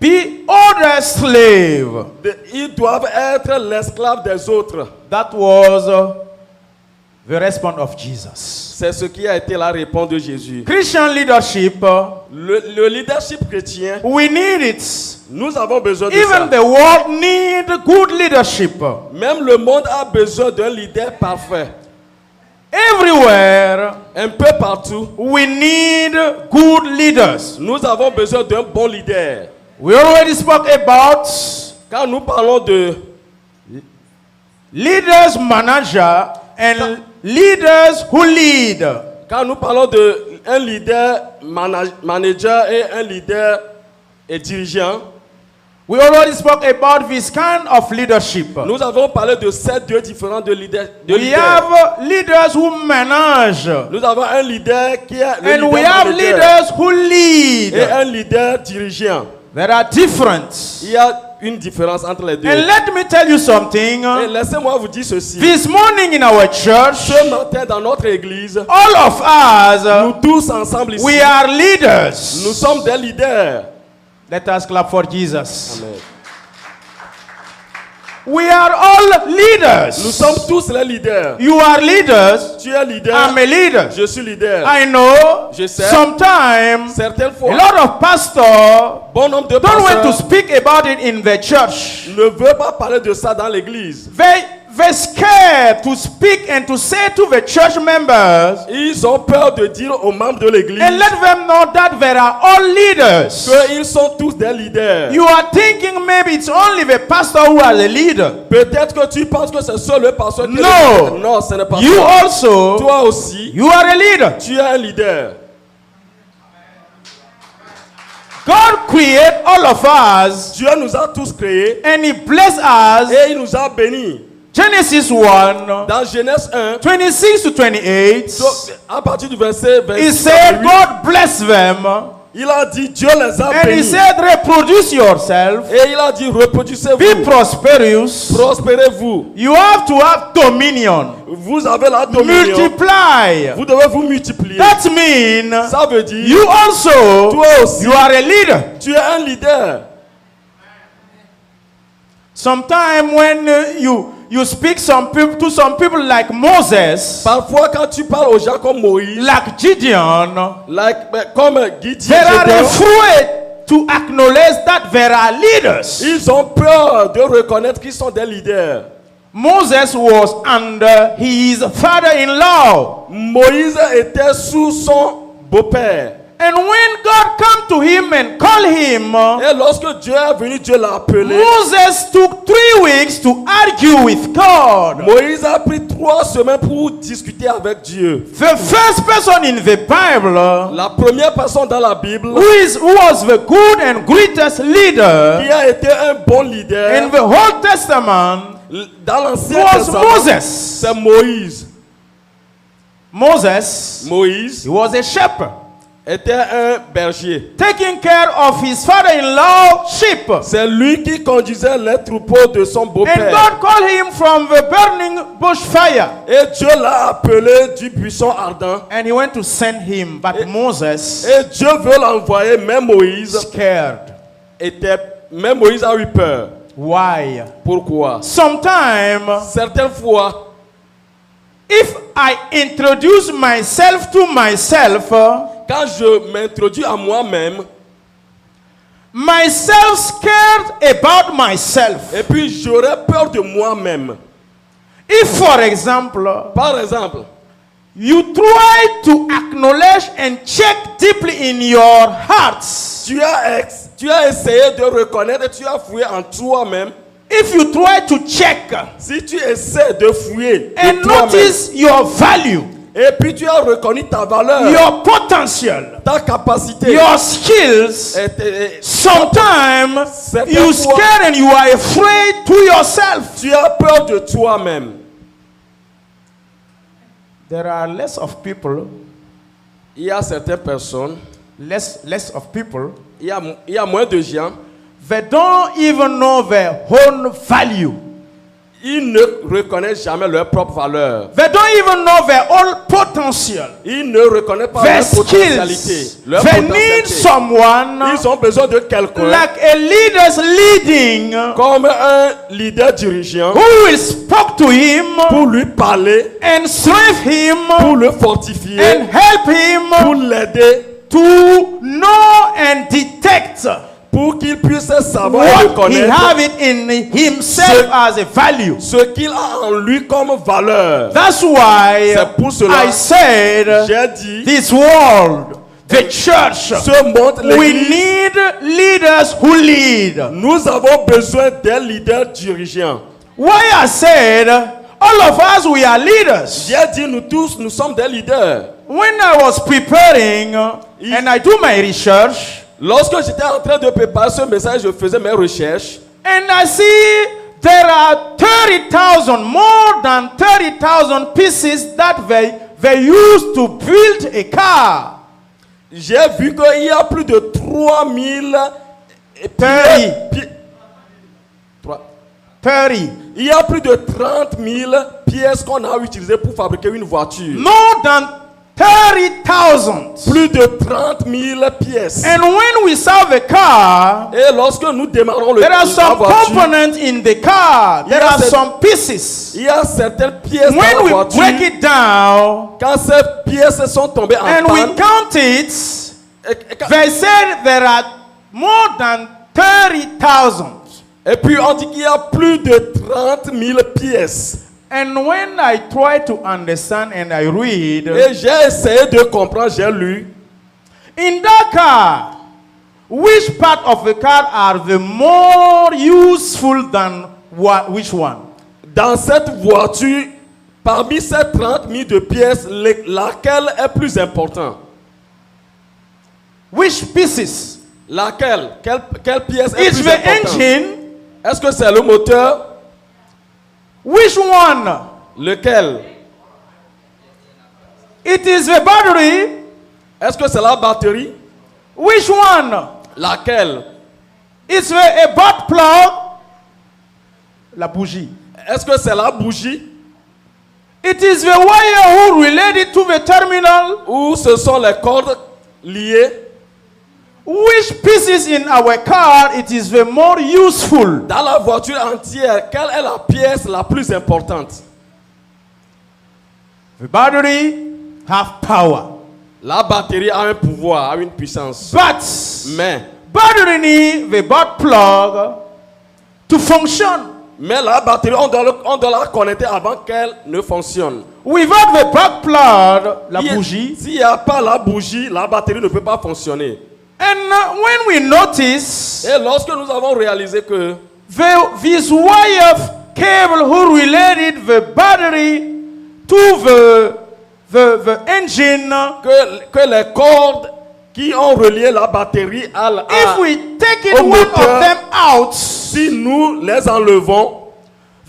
be other slave.
Ils doivent être l'esclave des autres.
That was the response of Jesus.
C'est ce qui a été la réponse de Jésus.
Christian leadership,
Le leadership chrétien,
we need it.
nous avons besoin de
Even
ça.
the world need good leadership.
Même le monde a besoin d'un leader parfait.
Everywhere,
Un peu partout,
we need good leaders.
nous avons besoin d'un bon leader.
We already spoke about
Quand nous parlons de
leaders, manager, and leaders who lead.
Quand nous parlons d'un leader manager et un leader et dirigeant,
We already spoke about this kind of leadership.
nous avons parlé de ces deux différents de leaders.
We have leaders who manage,
Nous avons un leader qui est le
and we
leader
have
manager
leaders who
et
lead.
un leader dirigeant.
There are different.
Il y a une différence entre les deux.
And let me tell you something.
Et laissez-moi vous dire ceci.
This morning in our church,
Ce matin dans notre église,
all of
nous
us,
tous ensemble ici,
we are
nous
leaders.
sommes des leaders.
Let us clap for Jesus.
Amen.
We are all leaders.
Nous sommes tous les leaders.
You are leaders.
Tu es leader.
I'm a leader.
Je suis leader.
I know
Je sais.
sometimes
Certaines
a
fois,
lot of pastors
bon nombre de
don't want to
pasteurs
speak about it in the church.
ne veulent pas parler de ça dans l'église.
They scared to speak and to say to the church members
Ils ont peur de dire aux membres de l'église
and let them know that there are all leaders.
qu'ils sont tous des leaders.
You are thinking maybe it's only the pastor who are the leader.
Peut-être que tu penses que c'est seul le pasteur qui est
No.
le leader. Non, ce n'est pas
You
ça.
also,
Toi aussi,
you are a leader.
tu es un leader.
God created all of us
Dieu nous a tous créés
and He blessed us.
et il nous a bénis.
Genesis 1,
Dans Genèse 1,
26 to 28,
à partir du verset
He said
28,
God bless them
il a dit Dieu les a
and He
bénis.
said reproduce yourself,
Et il a dit
be
reproduisez-vous,
prosperous.
prospérez-vous.
You have to have dominion.
Vous avez la dominion.
Multiply.
Vous devez vous multiplier.
That means
Ça veut dire
you also,
toi aussi,
you are a leader.
tu es un leader.
Sometimes when you speak to some people like Moses,
Parfois, quand tu parles aux gens comme Moïse,
like Gideon,
comme Gideon,
they are
Gédéon,
afraid to acknowledge that there are leaders.
ils ont peur de reconnaître qu'ils sont des leaders.
Moses was under his father-in-law.
Moïse était sous son beau-père.
And when God came to him and called him,
Et lorsque Dieu est venu, Dieu l'a appelé.
Moses took 3 weeks to argue with God.
Moïse a pris 3 semaines pour discuter avec Dieu.
The first person in the Bible
La première personne dans la Bible
who was the good and greatest leader
qui a été un bon leader
in the Old Testament
dans l'Ancien
was
Testament,
Moses.
c'est Moïse. Moïse
He was a shepherd,
était un berger.
taking care of his father-in-law sheep.
C'est lui qui conduisait les troupeaux de son
And
beau-père.
God called him from the burning bush fire.
Et Dieu l'a appelé du buisson ardent.
And he went to send him, but Moses
Et Dieu veut l'envoyer, mais Moïse
scared.
même Moïse a eu peur.
Why?
Pourquoi?
Sometimes,
Certaines fois,
if I introduce myself to myself,
quand je m'introduis à moi-même,
myself scared about myself.
et puis j'aurais peur de moi-même.
If, for example,
Par exemple,
you try to acknowledge and check deeply in your hearts,
tu as essayé de reconnaître et tu as fouillé en toi-même.
if you try to check
Si tu essaies de fouiller de
and
toi-même,
notice your value,
et puis tu as reconnu ta valeur,
your potential,
ta capacité,
your skills, sometimes you scared and you are afraid to yourself.
tu as peur de toi-même.
There are less of people,
Il y a certaines personnes,
less of people,
il y a moins de gens,
they don't even know their own value.
Ils ne reconnaissent jamais leur propre valeur.
They don't even know their own potential.
Ils ne reconnaissent pas
Their
leur potentialité.
skills.
Leur
They need
potentialité.
someone
Ils ont besoin de quelqu'un
like a leader's leading
comme un leader dirigeant
who will speak to him
pour lui parler,
and strengthen him
pour le fortifier,
and help
pour
him
l'aider,
to know and detect
pour qu'il puisse savoir et
what he
reconnaître
have it in himself as a value.
ce qu'il a en lui comme valeur.
That's why
C'est pour cela
I said
j'ai dit,
this world, the church,
ce monde,
we
l'église,
need leaders who lead.
nous avons besoin d'un leader dirigeant.
Why I said all of us we are leaders.
J'ai dit, nous tous, nous sommes des leaders.
When I was preparing and I do my research,
Lorsque j'étais en train de préparer ce message, je faisais mes recherches.
and I see there are 30,000, more than 30,000 pieces that they use to build a car.
J'ai vu qu'il y a plus de 3000 Il y a plus de 30 000 pièces qu'on a utilisées pour fabriquer une voiture.
More than 30,000.
Plus de 30 000 pièces.
And when we serve a car,
Et lorsque nous démarrons
there are
la
some
voiture,
components in the car. There
Yes,
are
it-
some pieces.
il y a certaines pièces dans
When
la
we
voiture.
break it down
Quand ces pièces sont tombées en
and we
panne,
count it, they said there are more than 30,000.
et puis on dit qu'il y a plus de 30 000 pièces.
And when I try to understand and I read,
Et j'ai essayé de comprendre, j'ai lu.
in that car, which part of the car are the more useful than which one?
Dans cette voiture, parmi ces 30 000 de pièces, laquelle est plus importante?
Which pieces?
Laquelle? Quelle pièce est
It's
plus
the
importante?
engine.
Est-ce que c'est le moteur?
Which one?
Lequel?
It is the battery.
Est-ce que c'est la batterie?
Which one?
Laquelle?
It's a butt plug. La bougie.
Est-ce que c'est la bougie?
It is the wire who related to the terminal.
Ou ce sont les cordes liées?
Which pieces in our car it is the more useful?
Dans la voiture entière, quelle est la pièce la plus importante?
The battery have power.
La batterie a un pouvoir, a une puissance.
But
Mais
battery need the butt plug to function.
la batterie, on doit la connecter avant qu'elle ne fonctionne.
Without the butt plug, la bougie.
S'il n'y a pas la bougie, la batterie ne peut pas fonctionner.
And when we notice
Et lorsque nous avons réalisé que
this wire cable who related the battery to the engine,
que les cordes qui ont relié la batterie
if we take it
au
one of
moteur,
them out,
si nous les enlevons,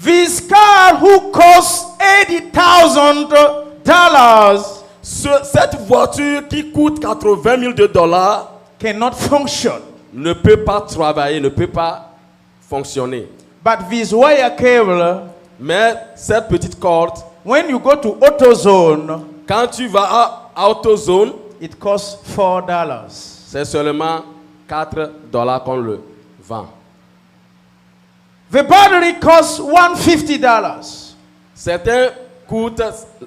this car who costs $80,000
cette voiture qui coûte 80 000 $,
cannot function.
ne peut pas travailler, ne peut pas fonctionner.
But this wire cable,
Mais cette petite corde,
when you go to AutoZone,
quand tu vas à AutoZone,
it costs $4.
c'est seulement 4 $ qu'on le vend.
The battery costs $150.
Certains coûtent,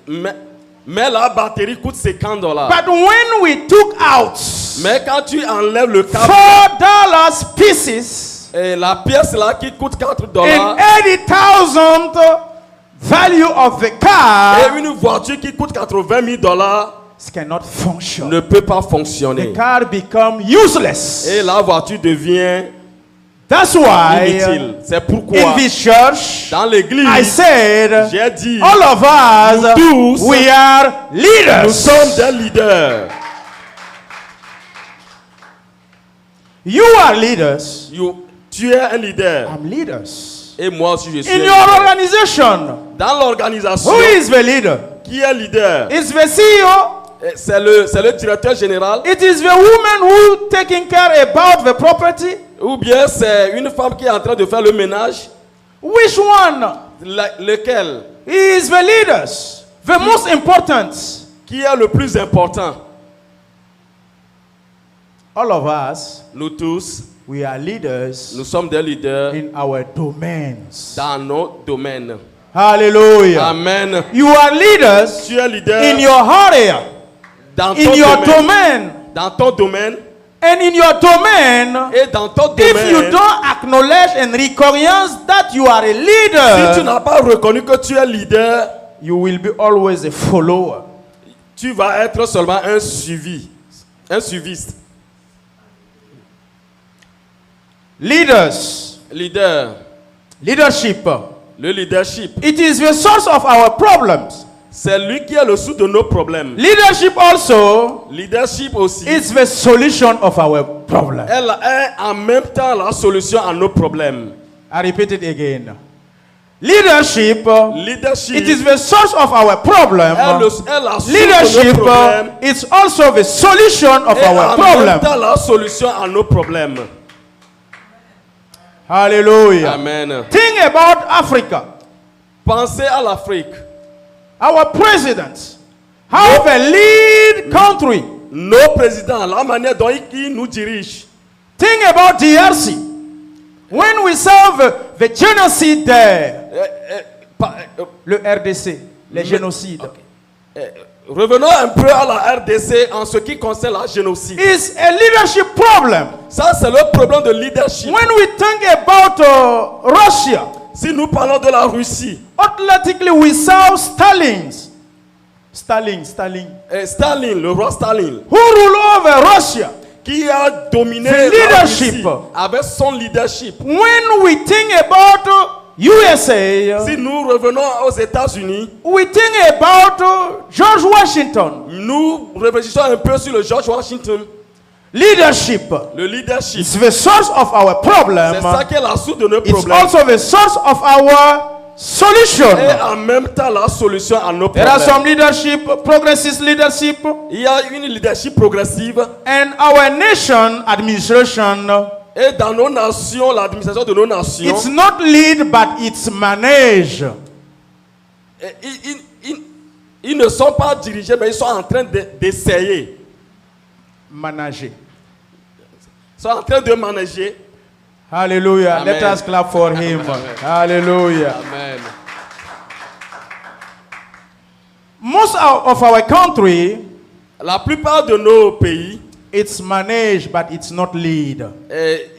mais la batterie coûte 50 $.
But when we took out
Mais quand tu enlèves le câble,
$4 pieces
et la pièce là qui coûte 4 $,
and 80,000 value of the
et
car,
une voiture qui coûte 80 000 $,
it cannot function.
ne peut pas
The
fonctionner.
car become useless.
Et la voiture devient
That's why
inutile. C'est pourquoi
in this church,
dans l'église,
I said,
j'ai dit,
all of us,
nous tous,
we are
nous
leaders.
sommes des leaders.
You are leaders.
Tu es un leader.
I'm leaders.
Et moi aussi je suis
In
un
your
leader.
organization,
Dans l'organisation,
who is the leader?
qui est leader?
It's the CEO.
C'est le directeur général,
It is the woman who taking care about the property.
ou bien c'est une femme qui est en train de faire le ménage.
Which one?
Lequel?
He is the leaders, the most important.
Qui est le plus important?
All of us,
Nous tous,
we are leaders
nous sommes des leaders
in our domains.
dans nos domaines.
Hallelujah.
Amen.
You are leaders
Tu es leader
in your area,
dans
in
ton
your
domaine.
domain.
Dans ton domaine.
And in your domain,
Et dans ton
if you
domaine,
don't acknowledge and recognize that you are a
si tu
leader,
n'as pas reconnu que tu es leader,
you will be always a follower.
tu vas être seulement un suiviste.
Leaders, leadership,
Le leadership,
it is the source of our problems.
c'est lui qui est le source de nos problèmes.
Leadership also
Leadership aussi,
is the solution of our problem.
elle est en même temps la solution à nos problèmes.
I repeat it again. Leadership,
Leadership,
it is the source of our problem.
elle est la source de
Leadership,
nos problèmes.
it's also the solution of
Et
our
en même
problem.
temps la solution à nos problèmes.
Hallelujah.
Amen.
Think about Africa.
Pensez à l'Afrique.
Our presidents have a lead country.
Nos présidents, la manière dont ils nous dirigent.
Think about DRC. When we saw the genocide there, le RDC, les génocides.
Revenons un peu à la RDC en ce qui concerne la génocide.
It's a leadership problem.
Ça, c'est le problème de leadership.
When we think about Russia,
Si nous parlons de la Russie,
automatically we saw Stalin,
Staline, le roi Staline,
who rule over Russia.
qui a dominé
The
la Russie
leadership.
avec son leadership.
When we think about USA,
Si nous revenons aux États-Unis,
we think about George Washington.
nous réfléchissons un peu sur le George Washington.
Leadership
Le leadership,
is the source of our problem.
c'est ça qui est la source de nos
It's
problèmes.
also the source of our solution.
Et en même temps, la solution à nos
There are
problèmes.
some leadership, progressist leadership,
Il y a une leadership progressive.
and our nation administration.
Et dans nos nations, l'administration de nos nations,
It's not lead, but it's manage.
ils ne sont pas dirigés, mais ils sont en train d'essayer.
Manager.
Ils sont en train de manager.
Hallelujah.
Amen.
Let us clap for him.
Amen.
Hallelujah.
Amen.
Most of our country,
La plupart de nos pays,
it's managed, but it's not lead.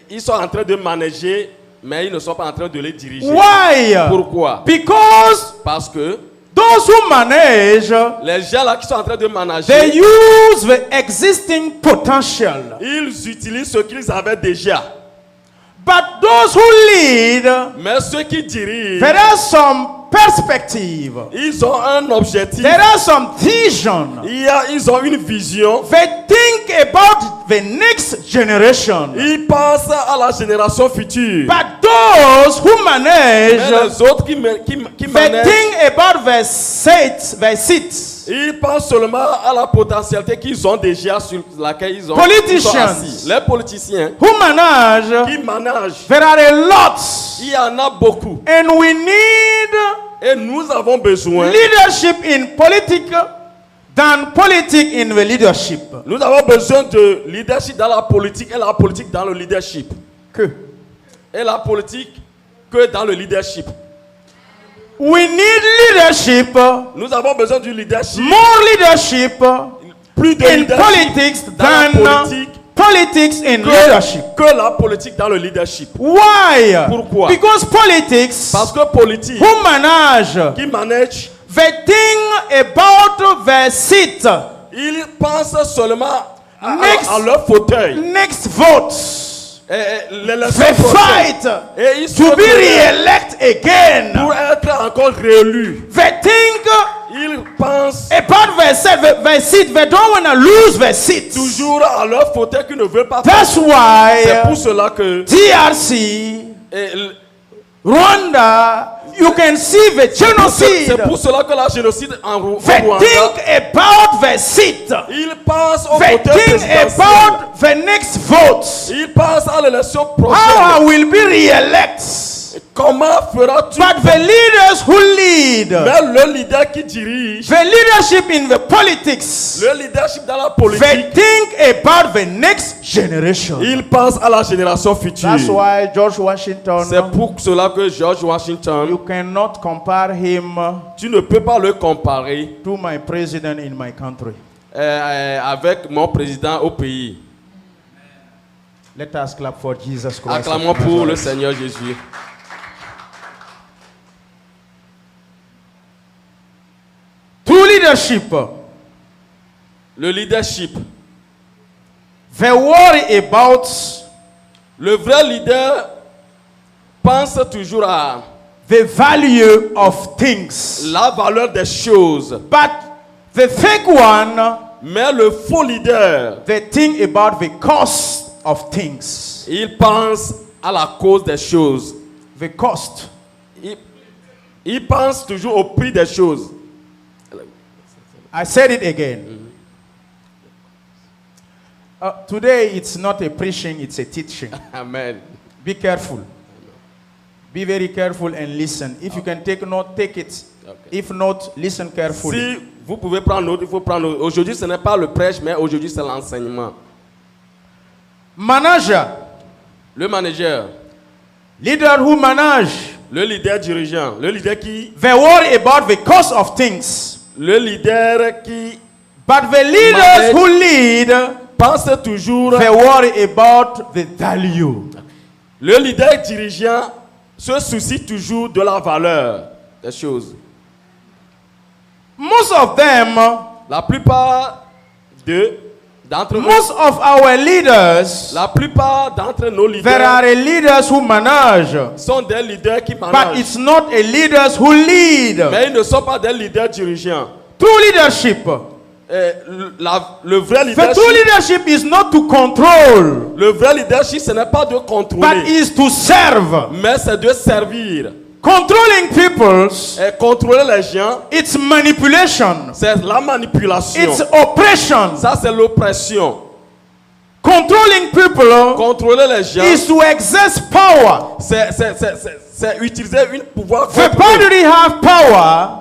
ils sont en train de manager, mais ils ne sont pas en train de les diriger.
Why?
Pourquoi?
Because
Parce que
those who manage,
les gens là qui sont en train de manager,
they use the existing potential.
ils utilisent ce qu'ils avaient déjà.
But those who lead,
Mais ceux qui dirigent,
there are some perspective.
ils ont un objectif.
There are some vision.
Ils ont une vision.
They think about the next generation.
Ils pensent à la génération future.
But those who
Mais
manage,
les autres qui
they
managent,
think about the seats.
ils pensent seulement à la potentialité qu'ils ont déjà sur laquelle ils sont
Politicians.
assis. Les politiciens
Who manage,
qui managent,
there are a lot.
il y en a beaucoup.
And we need
Et nous avons besoin,
leadership in politics than politics in the leadership.
nous avons besoin de leadership dans la politique et la politique dans le leadership.
Que?
Et la politique que dans le leadership.
We need leadership,
Nous avons besoin du leadership,
more leadership
plus de
in
leadership
politics
dans la
than
politique
politics in leadership.
que la politique dans le leadership.
Why?
Pourquoi?
Because politics
Parce que politique
who manage,
qui manage,
they think about the seat,
ils pensent seulement
Next.
à leur fauteuil.
next votes,
L'élection
they
prochaine.
fight
Et ils se
to be
relèvent
re-elected again.
pour être encore réélus.
They think
Ils pensent
about the seat. They don't want to lose the seat.
toujours à leur fauteuil qu'ils ne veulent pas.
That's
C'est
why
pour cela que
DRC,
et
Rwanda, you can see the genocide.
c'est pour cela que la génocide en
They
Rwanda,
think about the seat.
ils pensent au
They
fauteuil
think
présidentiel.
about the next votes.
Ils pensent à l'élection
How I
prochaine.
will be re-elected.
Comment feras-tu?
But the leaders who lead,
Mais le leader qui dirige,
the leadership in the politics,
le leadership dans la
they
politique,
think about the next generation.
il pense à la génération future.
That's why George Washington,
C'est pour cela que George Washington,
you cannot compare him
tu ne peux pas le comparer
to my president in my country.
avec mon président au pays.
Let us clap for Jesus Christ.
Acclamons pour le Seigneur Jésus.
True leadership,
Le leadership.
they worry about
Le vrai leader pense toujours à
the value of things.
la valeur des choses.
But the fake one,
Mais le faux leader,
they think about the cost of things.
il pense à la cause des choses.
The cost.
Il pense toujours au prix des choses.
I said it again. Today it's not a preaching, it's a teaching.
Amen.
Be careful. Be very careful and listen. If you can take note, take it.
Okay.
If not, listen carefully.
Si vous pouvez prendre note, il faut prendre note. Aujourd'hui, ce n'est pas le prêche, mais aujourd'hui, c'est l'enseignement.
Manager.
Le manager.
Leader who manage.
Le leader dirigeant. Le leader qui...
They worry about the cost of things.
Le leader qui...
But the leaders who lead,
pense toujours...
they worry about the value.
Le leader dirigeant se soucie toujours de la valeur des choses.
Most of them,
La plupart d'entre nous,
most of our leaders,
la plupart d'entre nos
there
leaders
are leaders who manage,
sont des leaders qui
but
managent.
it's not a leaders who lead.
Mais ils ne sont pas des leaders dirigeants.
True leadership.
Le vrai
The
leadership,
true leadership is not to control,
le vrai leadership, ce n'est pas de
but
contrôler,
is to serve.
mais c'est de servir.
Controlling people,
Et contrôler les gens,
it's manipulation,
c'est la manipulation.
it's oppression.
Ça, c'est l'oppression.
Controlling people
Contrôler les gens,
is to exert power.
c'est utiliser un pouvoir
The
contre eux.
battery have power.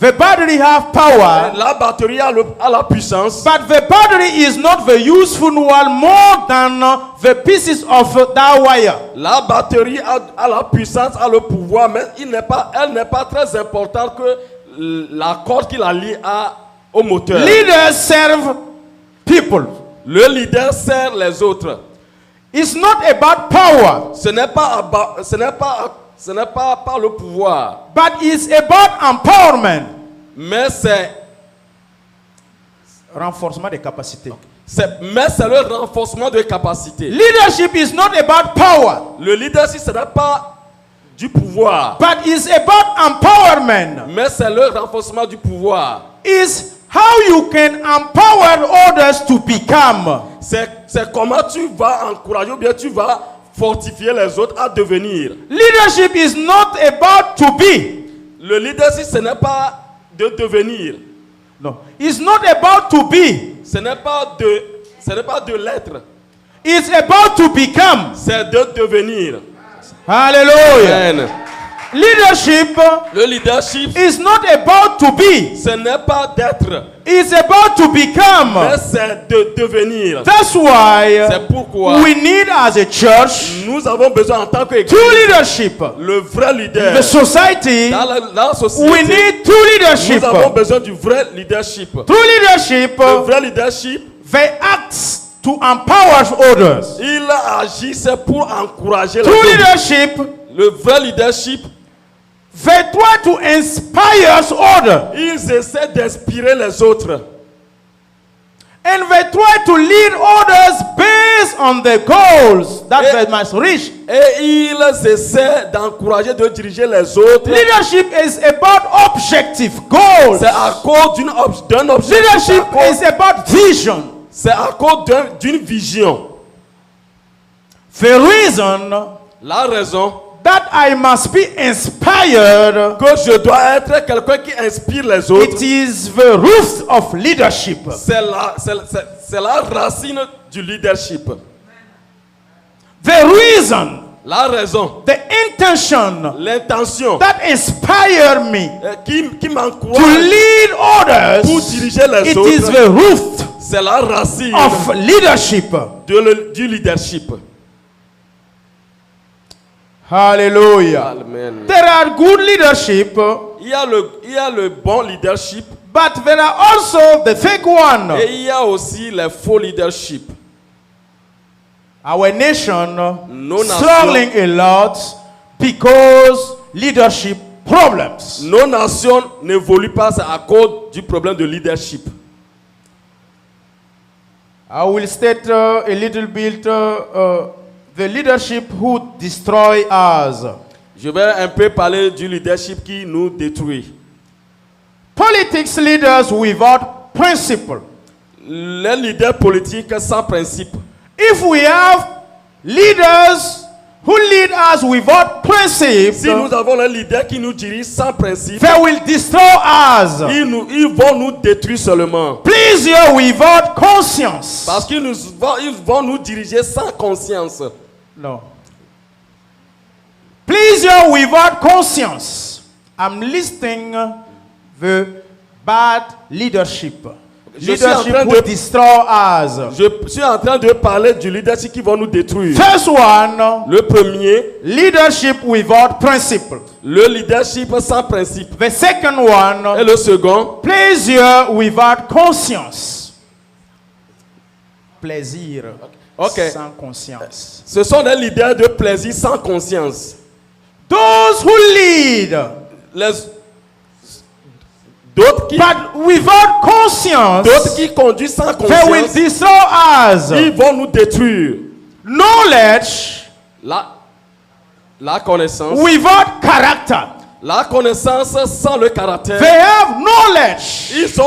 The battery have power.
La batterie a la puissance,
But the battery is not the useful one more than the pieces of that wire.
la batterie a la puissance, a le pouvoir, mais elle n'est pas très importante que la corde qui la lie au moteur.
Leaders serve people.
Le leader sert les autres.
It's not about power,
Ce n'est pas par le pouvoir,
but it's about empowerment.
mais c'est
Renforcement des capacités.
le renforcement de capacité.
Leadership is not about power,
Le leadership, ce n'est pas du pouvoir,
but it's about empowerment.
mais c'est le renforcement du pouvoir.
Is how you can empower others to become.
C'est comment tu vas encourager ou bien tu vas fortifier les autres à devenir.
Leadership is not about to be.
Le leadership, ce n'est pas de devenir.
No, it's not about to be.
Ce n'est pas de l'être.
It's about to become.
C'est de devenir.
Hallelujah.
Amen.
Leadership
Le leadership,
is not about to be.
ce n'est pas d'être,
It's about to
mais
become.
c'est de devenir.
That's why
C'est pourquoi
we need as a church
nous avons besoin en tant qu'église,
true leadership.
le vrai leader.
The society,
Dans la société,
we need true leadership.
nous avons besoin du vrai leadership.
True leadership,
Le vrai leadership,
they act to empower others.
il agit c'est pour encourager les
True
autres.
leadership,
Le vrai leadership,
they try to inspire others.
ils essaient d'inspirer les autres.
And they try to lead others based on the goals that they must reach.
Et ils essaient d'encourager, de diriger les autres.
Leadership is about objective goals.
C'est à cause d'un objectif.
Leadership is about vision.
C'est à cause d'une vision.
The reason
La raison
that I must be inspired,
que je dois être quelqu'un qui inspire les autres,
it is the root of leadership.
c'est la racine du leadership.
The reason
La raison,
the intention
l'intention
that inspire me
qui
to
m'encourage
lead
pour
others,
diriger les
it is
autres,
the root
c'est la racine
of leadership.
du leadership.
Hallelujah.
Amen.
There are good leadership,
Il y a le bon leadership
but there are also the fake one.
et il y a aussi les faux leadership.
Our nation
Nos
struggling a lot because leadership problems.
Nos nations n'évoluent pas à cause du problème de leadership.
I will state a little bit the leadership who destroy us.
Je vais un peu parler du leadership qui nous détruit.
Politics leaders without principle.
Les leaders politiques sans principe.
If we have leaders who lead us without principle,
Si nous avons un leader qui nous dirige sans principe,
they will destroy us.
ils vont nous détruire seulement.
Pleasure without conscience.
Parce qu'ils vont nous diriger sans conscience.
No. Pleasure without conscience. I'm listing the bad leadership.
Je suis en
Leadership
train
who
de-
destroy us.
Je suis en train de parler du leadership qui va nous détruire.
First one,
Le premier,
leadership without principle.
le leadership sans principe.
The second one,
Et le second,
pleasure without conscience. Plaisir
Ok.
sans conscience.
ce sont des leaders de plaisir sans conscience.
Those who lead,
D'autres
but without conscience,
qui conduisent sans
they will
conscience,
destroy us.
ils vont nous détruire.
Knowledge
La connaissance.
without character.
La connaissance sans le caractère.
They have knowledge.
Ils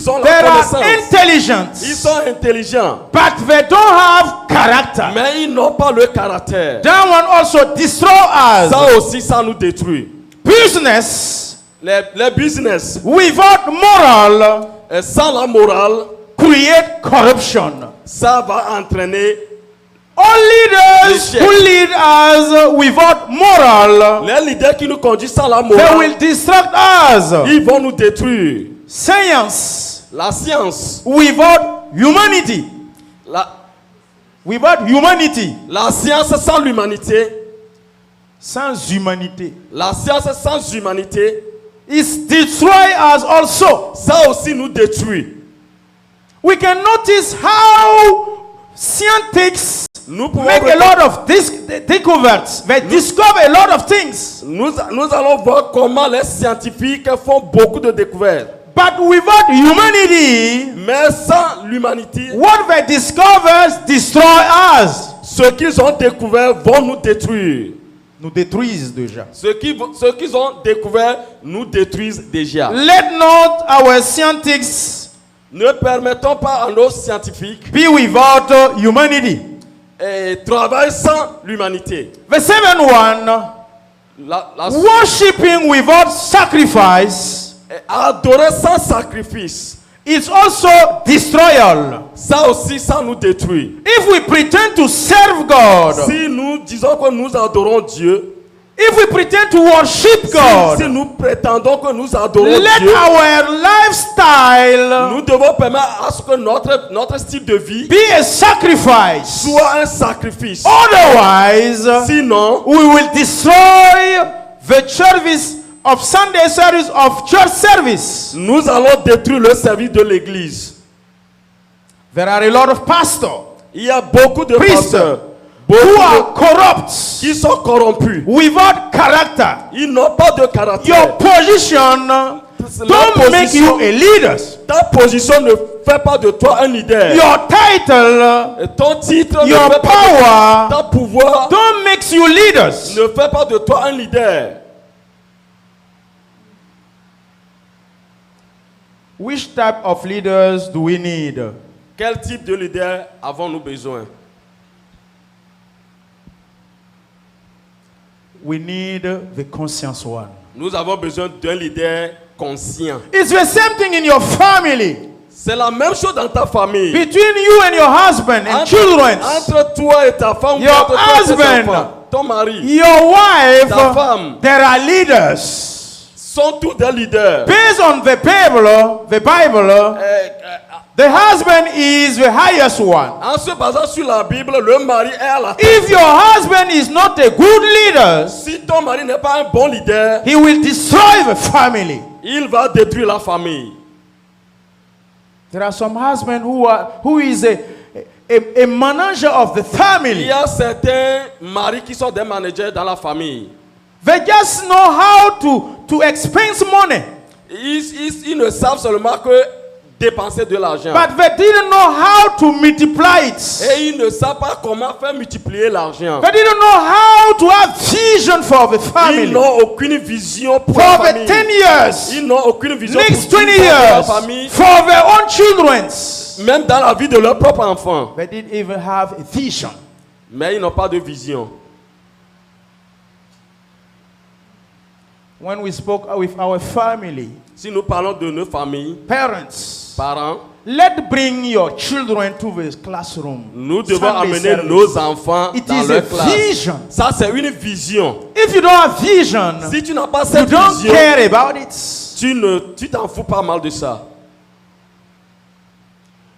ont
They
la
are
connaissance.
intelligent.
Ils sont intelligents.
But they don't have character.
Mais ils n'ont pas le caractère.
That one also destroy us.
Ça aussi, ça nous détruit.
Business
Les business,
without moral
sans la morale,
create corruption.
ça va entraîner
All leaders
L'échec.
who lead us without moral,
les leaders qui nous conduisent sans la
they
morale.
will destruct us.
Ils vont nous détruire.
Science
La science,
without humanity. Without humanity.
la science sans l'humanité,
Sans humanité.
la science sans humanité,
It destroy us also.
ça aussi nous détruit.
We can notice how scientists
Nous pouvons
make a lot of discoveries. They discover a lot of things.
nous allons voir comment les scientifiques font beaucoup de découvertes.
But without humanity,
Mais sans l'humanité,
what they discover destroy us.
ce qu'ils ont découvert vont nous détruire.
Nous détruisent déjà.
Ce qu'ils ont découvert nous détruisent déjà.
Let not our scientists
Ne permettons pas à nos scientifiques
be without humanity.
et travailler sans l'humanité.
The seventh one,
La
worshiping without sacrifice,
adorer sans sacrifice,
is also destroyal.
ça aussi, ça nous détruit.
If we pretend to serve God,
Si nous disons que nous adorons Dieu,
if we pretend to worship
si
God,
nous prétendons que nous adorons
let
Dieu,
our lifestyle
nous devons permettre à ce que notre style de vie
be a sacrifice.
soit un sacrifice.
Otherwise,
Sinon,
we will destroy the service of Sunday service, of church service.
nous allons détruire le service de l'église.
There are a lot of pastors
Il y a beaucoup de
Priests
pasteurs
who are
beaucoup
corrupt
qui sont corrompus.
without character.
Ils n'ont pas de caractère.
Your position don't make you a leader.
Ta position ne fait pas de toi un leader.
Your title,
Et ton titre ne
your
fait pas de
power
ton pouvoir
don't make you leaders.
ne fait pas de toi un leader.
Which type of leaders do we need?
Quel type de leader avons-nous besoin?
We need the conscious one.
Nous avons besoin d'un leader conscient.
It's the same thing in your family.
C'est la même chose dans ta famille.
Between you and your husband and children.
Entre toi et ta femme,
Your
entre toi et tes
husband
enfants. ton mari,
your wife,
ta femme,
there are leaders.
sont tous des leaders.
Based on the Bible, the husband is the highest one.
En se basant sur la Bible, le mari est à la tête.
If your husband is not a good leader,
Si ton mari n'est pas un bon leader,
he will destroy the family.
il va détruire la famille.
There are some husbands who is a manager of the
Il
family.
y a certains maris qui sont des managers dans la famille.
They just know how to expense money,
Ils ne savent seulement que dépenser de l'argent.
but they didn't know how to multiply it.
Et ils ne savent pas comment faire multiplier l'argent.
They didn't know how to have vision for the
Ils
family.
n'ont aucune vision pour
For
la
the
famille.
10 years,
Ils n'ont aucune vision
next
pour
20
la
years,
famille,
for their own children.
même dans la vie de leur propre enfant.
They didn't even have a vision.
Mais ils n'ont pas de vision.
When we spoke with our family,
Si nous parlons de nos familles,
parents,
parents,
bring your children to the classroom.
nous devons
Sunday
amener
service.
nos enfants
It
dans
is a
leur classe.
vision.
Ça, c'est une vision.
If you don't have vision,
Si tu n'as pas
you
cette
don't
vision,
care about it.
tu t'en fous pas mal de ça.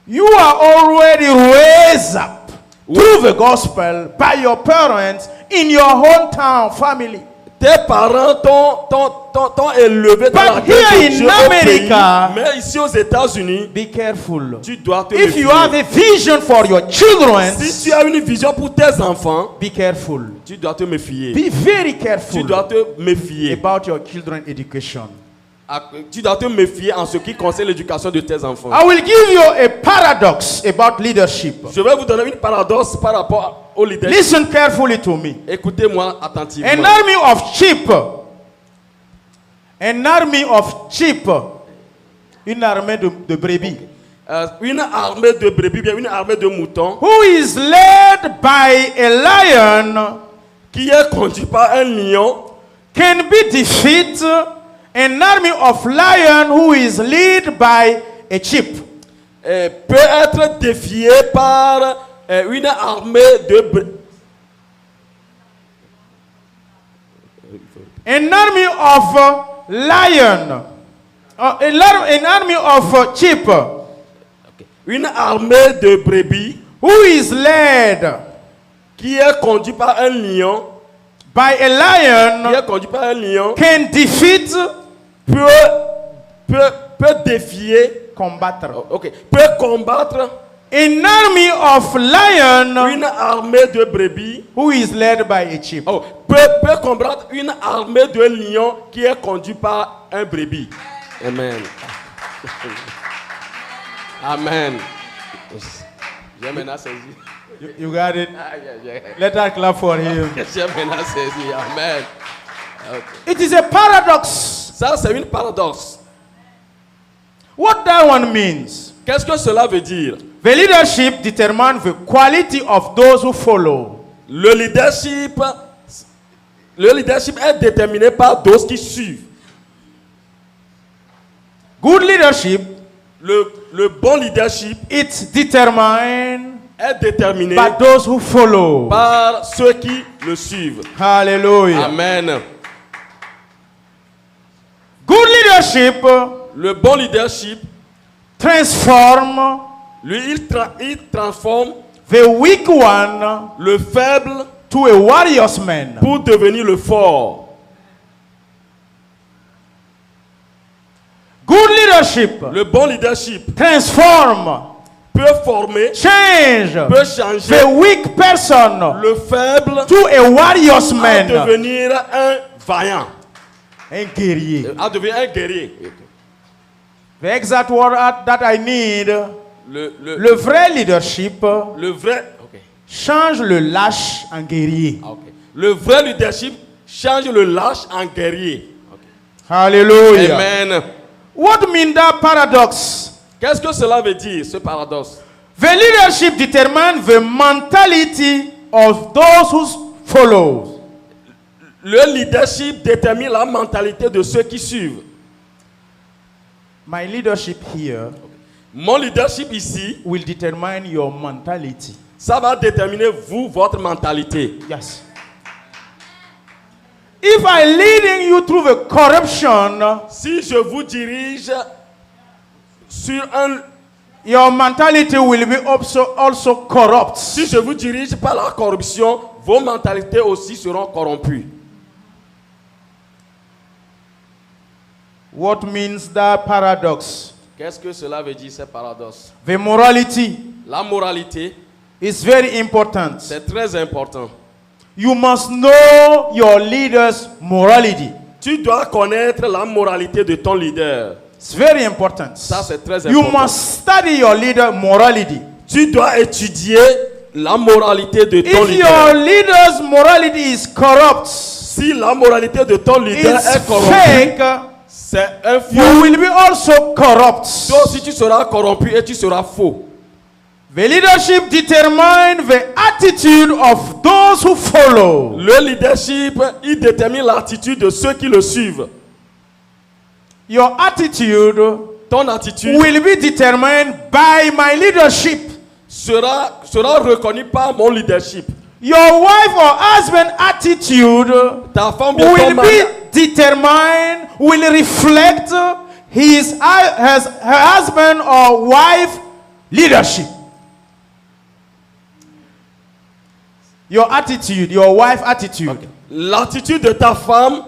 You are already raised up through the gospel by your parents in your hometown family.
Tes parents t'ont élevé dans
But
la tête
here
de
in
Dieu au pays.
America,
Mais ici aux États-Unis,
be careful.
tu dois te
If you
méfier.
have a vision for your children,
Si tu as une vision pour tes enfants,
be careful.
tu dois te méfier.
Be very
Tu
careful
dois te méfier.
about your children's education.
Tu dois te méfier en ce qui concerne l'éducation de tes enfants.
I will give you a paradox about leadership.
Je vais vous donner une paradoxe par rapport au leadership.
Listen carefully to me.
Écoutez-moi attentivement.
An army of sheep. An army of sheep. Une armée de brebis.
Une armée de brebis, bien une armée de moutons,
Who is led by a lion
qui est conduit par un lion,
can be defeat an army of lion who is led by a sheep.
peut être défié par une armée de brebis.
An army of lion. An army of sheep
Une armée de brebis
who is led
qui est conduit par un lion,
by a lion can defeat,
peut défier,
combattre.
peut combattre
An army of lion
une armée de brebis,
who is led by a sheep.
peut combattre une armée de lions qui est conduite par un brebis. Amen. Amen. J'ai maintenant saisi.
You got it?
Yeah.
Let us clap for him.
J'ai maintenant saisi. Amen. Okay.
It is a paradox.
Ça, c'est une paradoxe.
What that one means?
Qu'est-ce que cela veut dire?
The leadership determines the quality of those who follow.
Le leadership est déterminé par those qui suivent.
Good leadership,
le bon leadership,
it's determined
est déterminé
by those who follow.
Par ceux qui le suivent.
Hallelujah.
Amen.
Good leadership,
le bon leadership,
transforme.
Lui, il transforme
the weak one,
le faible,
to a warrior's man,
pour devenir le fort.
Good leadership,
le bon leadership,
transforme,
peut former, peut changer
the weak person,
le faible,
to a warrior's man,
à devenir un vaillant,
un guerrier.
À devenir un guerrier.
The exact word that I need. Le vrai leadership change le lâche en guerrier.
Le vrai leadership change le lâche en guerrier.
Hallelujah.
Amen.
What mean that paradox?
Qu'est-ce que cela veut dire, ce paradoxe?
The leadership determines the mentality of those who follow.
Le leadership détermine la mentalité de ceux qui suivent.
My leadership here.
Mon leadership ici
will determine your mentality.
Ça va déterminer vous, votre mentalité.
Yes. If I leading you through the corruption,
Si je vous dirige sur un...
your mentality will be also corrupt.
Si je vous dirige par la corruption, vos mentalités aussi seront corrompues.
What means that paradox?
Qu'est-ce que cela veut dire, ce paradoxe?
The morality
La moralité,
is very important.
c'est très important.
You must know your leader's morality.
Tu dois connaître la moralité de ton leader.
It's very important.
Ça, c'est très
You
important.
must study your leader morality.
Tu dois étudier la moralité de ton
If your
leader.
leader's morality is corrupt,
Si la moralité de ton leader
it's
est corrompue,
fake,
c'est un
you
faux.
will be also corrupt.
Toi aussi, tu seras corrompu et tu seras faux.
The leadership determines the attitude of those who follow.
Le leadership, il détermine l'attitude de ceux qui le suivent.
Your attitude
Ton attitude
will be determined by my leadership.
sera reconnue par mon leadership.
Your wife or husband attitude
Ta femme bien ton
will
mari,
be determined, will reflect her husband or wife leadership. Your attitude, your wife attitude,
l'attitude de ta femme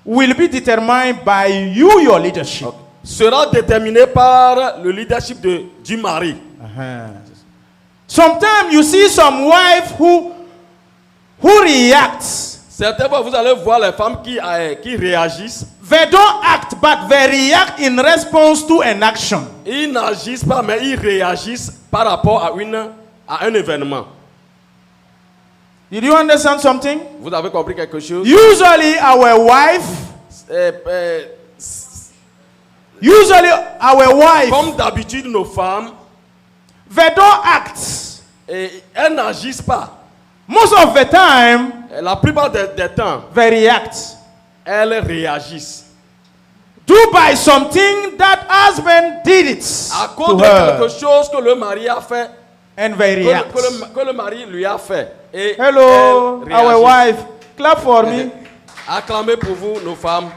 will be determined by you, your leadership.
sera déterminée par le leadership du mari.
Sometimes you see some wife who reacts.
Certaines fois, vous allez voir les femmes qui réagissent.
They don't act, but they react in response to an action.
Ils n'agissent pas, mais ils réagissent par rapport à un événement.
Did you understand something?
Vous avez compris quelque chose?
Usually our wife,
Comme d'habitude, nos femmes,
they don't act.
Elles n'agissent pas.
Most of the time,
La plupart des temps,
they react.
elles réagissent.
Do by something that husband did it
À cause
to
de quelque
her,
chose que le mari a fait,
and they react.
que le mari lui a fait. Et
Hello,
elles
our
réagissent.
wife. Clap for me.
Acclamez pour vous, nos femmes.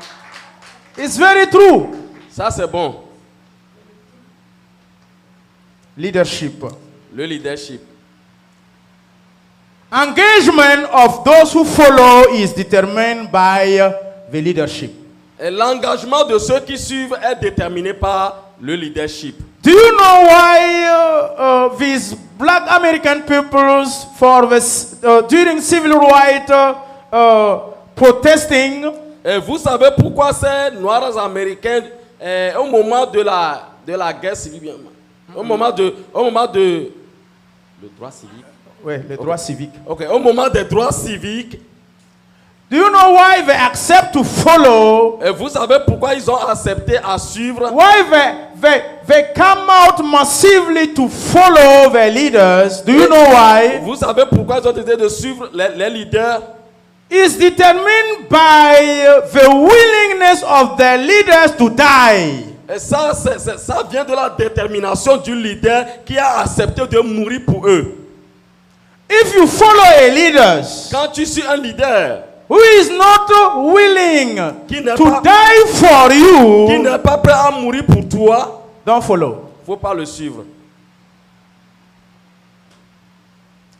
It's very true.
Ça, c'est bon.
Leadership.
Le leadership.
Engagement of those who follow is determined by the leadership.
Et l'engagement de ceux qui suivent est déterminé par le leadership.
Do you know why these black American peoples during civil rights protesting?
Et vous savez pourquoi ces Noirs américains, au moment de la guerre civile, au moment de le droit civique.
Oui, les droits civiques.
Ok, au moment des droits civiques.
Do you know why they accept to follow?
Et vous savez pourquoi ils ont accepté à suivre?
Why they come out massively to follow their leaders? Do you know why?
Vous savez pourquoi ils ont décidé de suivre les leaders?
It's determined by the willingness of their leaders to die.
Et ça vient de la détermination du leader qui a accepté de mourir pour eux.
If you follow a leader
Quand tu suis un leader
who is not willing
qui n'est
to
pas,
die for
qui
you,
n'est pas prêt à mourir pour toi,
don't follow.
faut pas le suivre.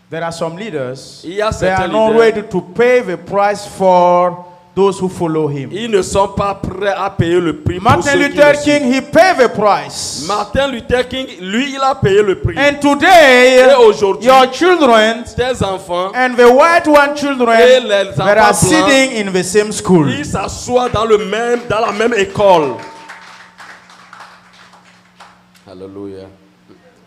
There are some leaders,
Il y a
they are
certains
not
leaders,
ready to pay the price for those who follow him.
ils ne sont pas prêts à payer le prix pour
Martin
ceux qui
Luther
le suivent.
King, he paid the price.
Martin Luther King, lui, il a payé le prix.
And today,
Et aujourd'hui,
your children
tes enfants,
and the white one children,
Et les enfants
they are
blancs,
sitting in the same school.
ils s'assoient dans la même école. Alléluia.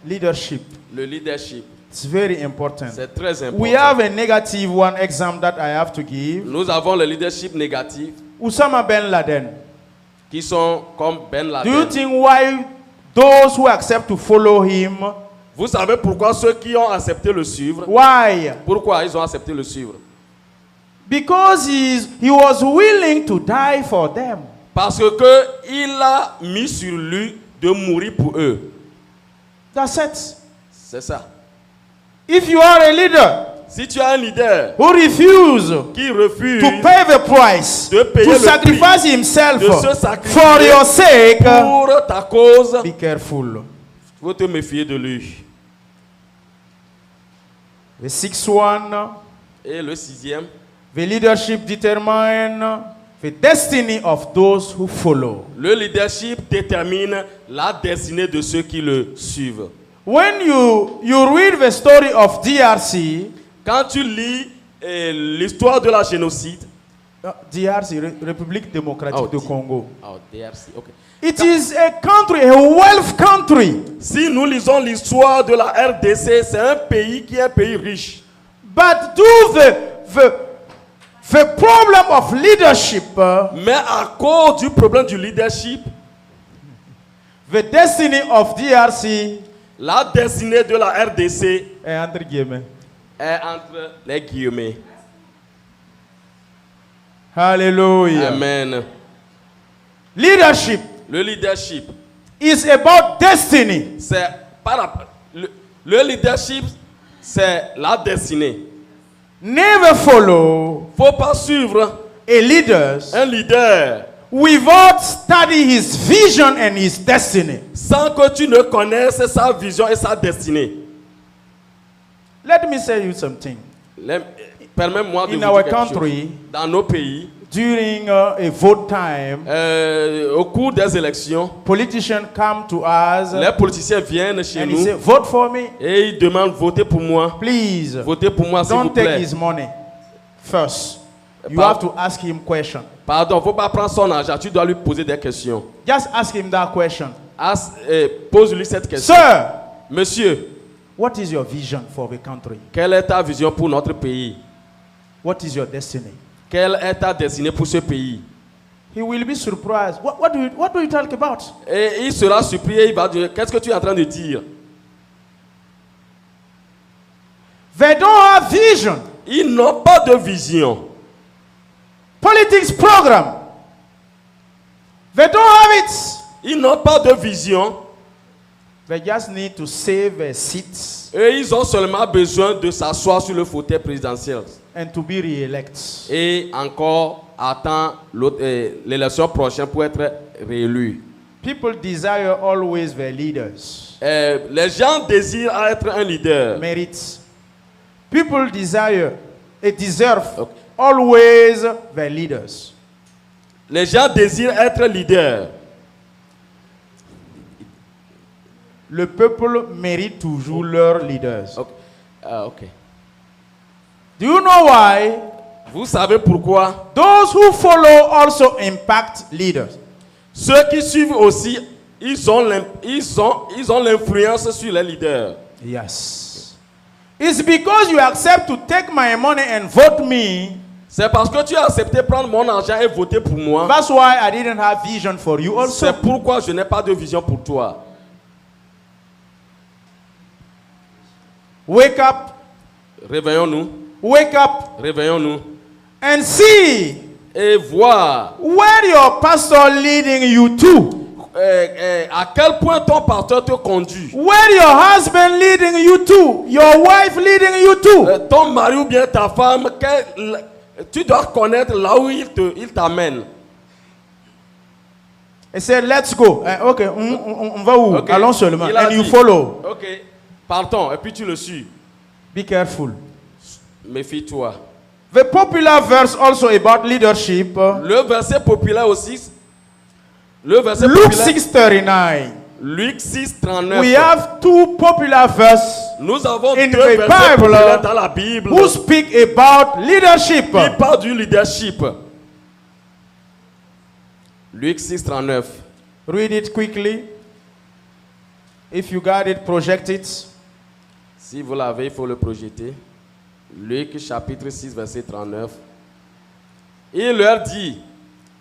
Leadership.
Le leadership,
It's very important.
c'est très important.
We have a negative one exam that I have to give.
Nous avons le leadership négatif
Osama bin Laden.
qui sont comme Ben
Do you
Laden.
think why those who accept to follow him,
Vous savez pourquoi ceux qui ont accepté le suivre,
why?
pourquoi ils ont accepté le suivre?
Because he was willing to die for them.
Parce que il a mis sur lui de mourir pour eux.
That's it.
C'est ça.
If you are a leader,
Si tu as un leader
who refuses
qui refuse
to pay the price,
de payer
to
le
sacrifice
prix,
himself
de se sacrifier
for your sake,
pour ta cause,
be careful.
il faut te méfier de lui.
The sixth one,
Et le sixième,
the leadership determine the destiny of those who follow.
le leadership détermine la destinée de ceux qui le suivent.
When you read the story of DRC,
Quand tu lis l'histoire de la génocide,
DRC, République démocratique du Congo,
DRC, ok.
it is a country, a wealth country.
Si nous lisons l'histoire de la RDC, c'est un pays qui est un pays riche.
But do the problem of leadership,
Mais à cause du problème du leadership,
the destiny of DRC
la destinée de la RDC
est entre guillemets.
est entre les guillemets.
Hallelujah.
Amen.
Leadership
Le leadership,
is about destiny.
c'est le leadership, c'est la destinée.
Never follow
Faut pas suivre
a leader
un leader
without study his vision and his destiny.
sans que tu ne connaisses sa vision et sa destinée.
Let me say you something.
Permets-moi de
In
vous
our
dire quelque
country,
chose. Dans nos pays,
during a vote time,
au cours des élections,
politicians come to us
les politiciens viennent chez
and
nous
he say, vote for me,
et ils demandent voter pour moi.
please.
Votez pour moi, s'il vous
Don't take
plaît.
his money first. You
Par-
have to ask him question.
Pardon, faut pas prendre son argent, tu dois lui poser des questions.
Just ask him that question.
Pose-lui cette question.
Sir,
Monsieur,
what is your vision for the country?
quelle est ta vision pour notre pays?
What is your destiny?
Quelle est ta destinée pour ce pays?
He will be surprised. What do you talk about?
Et il sera surpris et il va dire, qu'est-ce que tu es en train de dire?
They don't have vision.
Ils n'ont pas de vision.
Politics program. They don't have it.
Ils n'ont pas de vision.
They just need to save their seats
Et ils ont seulement besoin de s'asseoir sur le fauteuil présidentiel.
and to be re-elected.
Et encore attendre l'élection prochaine pour être réélu.
People desire always their leaders.
Les gens désirent être un leader.
Merits. People desire and deserve always their leaders.
Les gens désirent être leader.
Le peuple mérite toujours leurs leaders.
Ok.
Do you know why?
Vous savez pourquoi?
Those who follow also impact leaders.
Ceux qui suivent aussi, ils ont l'influence sur les leaders.
Yes. It's because you accept to take my money and vote me.
C'est parce que tu as accepté prendre mon argent et voter pour moi.
That's why I didn't have vision for you also.
C'est pourquoi je n'ai pas de vision pour toi.
Wake up,
Réveillons-nous.
wake up
Réveillons-nous.
and see
Et voir
where your pastor leading you to.
à quel point ton pasteur te conduit.
Where your husband leading you to. Your wife leading you to.
Ton mari ou bien ta femme, tu dois connaître là où il t'amène.
He said, let's go. Okay, on va où?
Ok.
Allons seulement.
Il a
And you
dit,
follow.
Ok, partons et puis tu le suis.
Be careful.
Méfie-toi.
The popular verse also about leadership.
Le verset populaire aussi. Le verset
Luke
populaire.
6:39.
Luc 6:39.
We have two popular verses
Nous avons
in
deux
the
versets populaires
Bible
dans la Bible
who speak about leadership.
qui parlent du leadership. Luc 6:39.
Read it quickly. If you got it, project it.
Si vous l'avez, il faut le projeter. Luc chapitre 6, verset 39. Il leur dit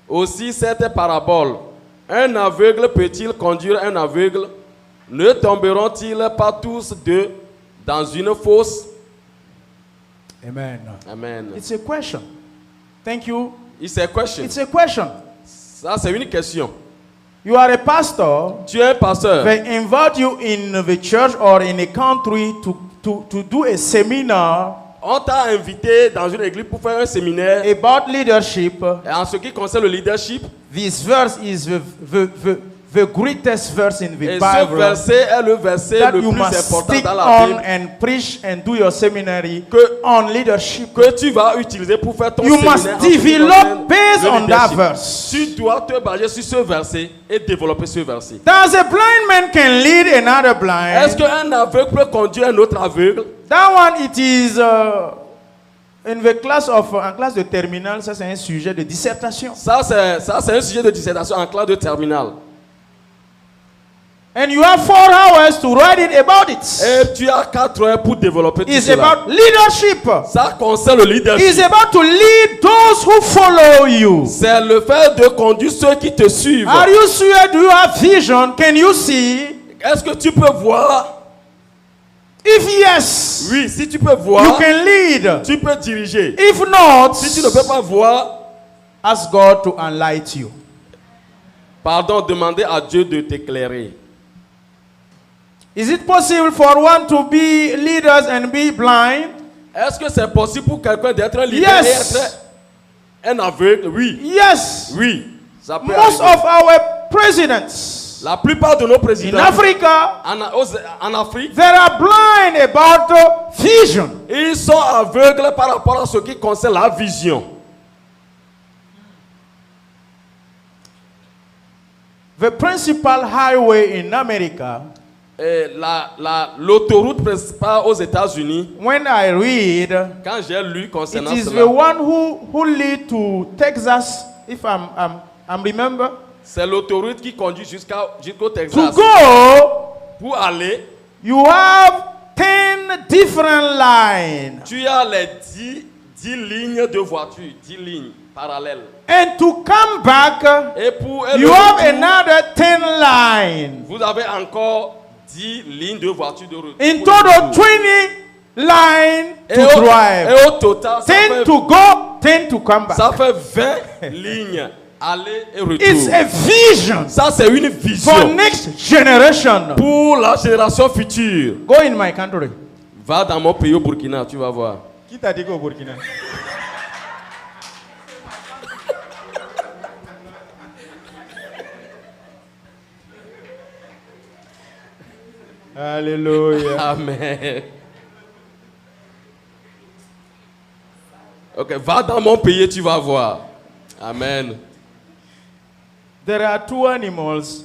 aussi cette parabole. Un aveugle peut-il conduire un aveugle? Ne tomberont-ils pas tous deux dans une fosse?
Amen.
Amen.
It's a question. Thank you.
It's a question.
It's a question.
Ça, c'est une question.
You are a pastor.
Tu es un pasteur.
They invite you in the church or in a country to do a seminar
On t'a invité dans une église pour faire un séminaire.
about leadership,
Et en ce qui concerne le leadership,
this verse is the greatest verse in the
et ce
Bible
verset est le verset
that
le
you
plus
must
important
stick
dans la
on
Bible
and preach and do your seminary
Que-
on leadership.
que tu vas utiliser pour faire ton
You
séminaire.
must
en ce qui
develop
concerne
based
le
on that
leadership.
verse.
Tu dois te baser sur ce verset et développer ce verset.
Does a blind man can lead another
Est-ce
blind?
qu'un aveugle peut conduire un autre aveugle?
That one, it is in the class of en classe de terminale. Ça c'est un sujet de dissertation.
Ça, c'est un sujet de dissertation en classe de terminale.
And you have 4 hours to write it about it.
Et tu as 4 heures pour développer tout
It's
cela.
about leadership.
Ça concerne le leadership.
It's about to lead those who follow you.
C'est le fait de conduire ceux qui te suivent.
Are you sure? Do you have vision? Can you see?
Est-ce que tu peux voir?
If yes,
Oui, si tu peux voir,
you can lead.
tu peux diriger.
If not,
Si tu ne peux pas voir,
ask God to enlighten you.
pardon, demandez à Dieu de t'éclairer.
Is it possible for one to be leaders and be blind?
Est-ce que c'est possible pour quelqu'un d'être un leader
Yes.
et être un aveugle? Oui.
Yes.
Oui. Ça peut
Most
arriver.
of our presidents
La plupart de nos
in
présidents
Africa,
en Afrique,
they are blind about vision.
ils sont aveugles par rapport à ce qui concerne la vision.
The principal highway in America,
Et l'autoroute principale aux États-Unis,
when I read,
quand j'ai lu
it
concernant
is the
cela,
one who lead to Texas, if I'm remember.
c'est l'autoroute qui conduit jusqu'au
To
Texas.
go,
Pour aller,
you have 10 different lines.
tu as les 10 lignes de voiture, 10 lignes parallèles.
And to come back,
Et pour
you
le
have
retour,
another 10 lines.
vous avez encore 10 lignes de voiture de retour.
In
pour le
total,
retour.
20 lines
Et
to drive.
et au total,
10 to go, 10 to come back.
ça fait 20 lignes aller et retour.
It's a vision
Ça, c'est une
for
vision
next generation.
pour la génération future.
Go in my country.
Va dans mon pays au Burkina, tu vas voir.
Qui t'a dit qu'au Burkina? Alléluia.
Amen. Ok, va dans mon pays, tu vas voir. Amen.
There are 2 animals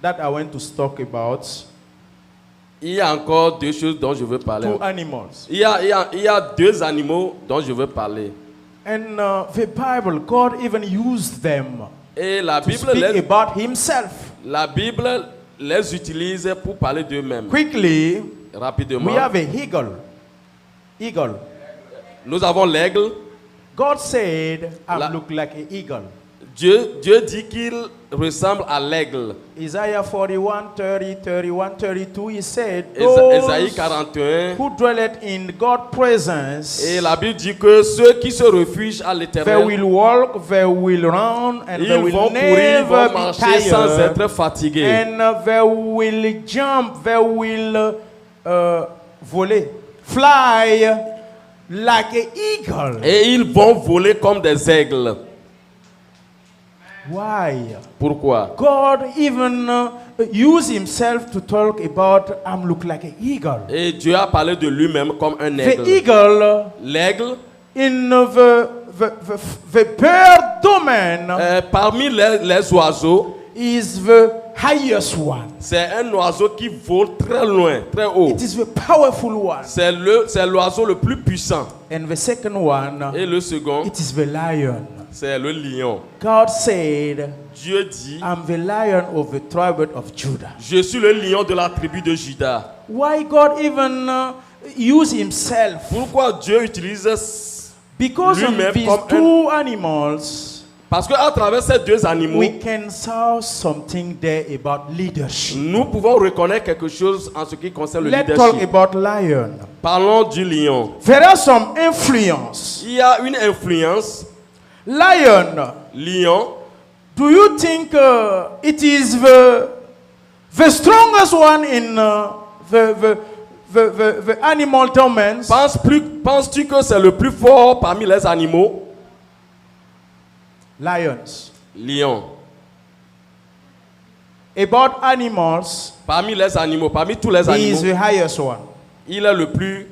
that I want to talk about.
Il y a encore 2 choses dont je veux parler.
2 animals.
Il y a 2 animaux dont je veux parler.
And the Bible, God even used them
Et la
to
Bible,
speak about himself.
les utilise pour parler d'eux-mêmes.
Quickly,
Rapidement.
we have a eagle. Eagle.
Nous avons l'aigle.
God said, I
La-
look like an eagle.
Dieu dit qu'il ressemble à l'aigle.
Isaiah 41, 30, 31, 32, he said,
Ésaïe
those
41.
who dwelleth in God's presence,
Et la Bible dit que ceux qui se réfugient à
they
l'Éternel,
will walk, they will run, and they
ils
will
vont courir, ils
never
vont
be
marcher sans
tired.
être fatigués.
And they will jump, they will voler, fly like an eagle.
Et ils vont voler comme des aigles.
Why?
Pourquoi?
God even used himself to talk about I'm look like an eagle.
Et Dieu a parlé de lui-même comme un
The
aigle.
eagle
L'aigle,
in the bird domain
parmi les oiseaux,
is the highest one.
c'est un oiseau qui vole très loin, très haut.
It is the powerful one.
C'est l'oiseau le plus puissant.
And the second one,
Et le second,
it is the lion.
c'est le lion.
God said,
Dieu dit,
I'm the lion of the tribe of Judah.
je suis le lion de la tribu de Juda.
Why God even used himself?
Pourquoi Dieu utilise?
Because of
Lui-même
these
comme
2 animals,
Parce qu'à travers ces 2 animaux,
we can saw something there about leadership.
nous pouvons reconnaître quelque chose en ce qui concerne le
Let's talk
leadership.
about lion.
Parlons du lion.
There are some influence.
Il y a une influence.
Lion,
Lion,
do you think it is the strongest one in the animal domains?
Penses-tu que c'est le plus fort parmi les animaux?
Lions.
Lion.
About animals,
Parmi les animaux, parmi tous les
he is
animaux,
the highest one.
il est le plus.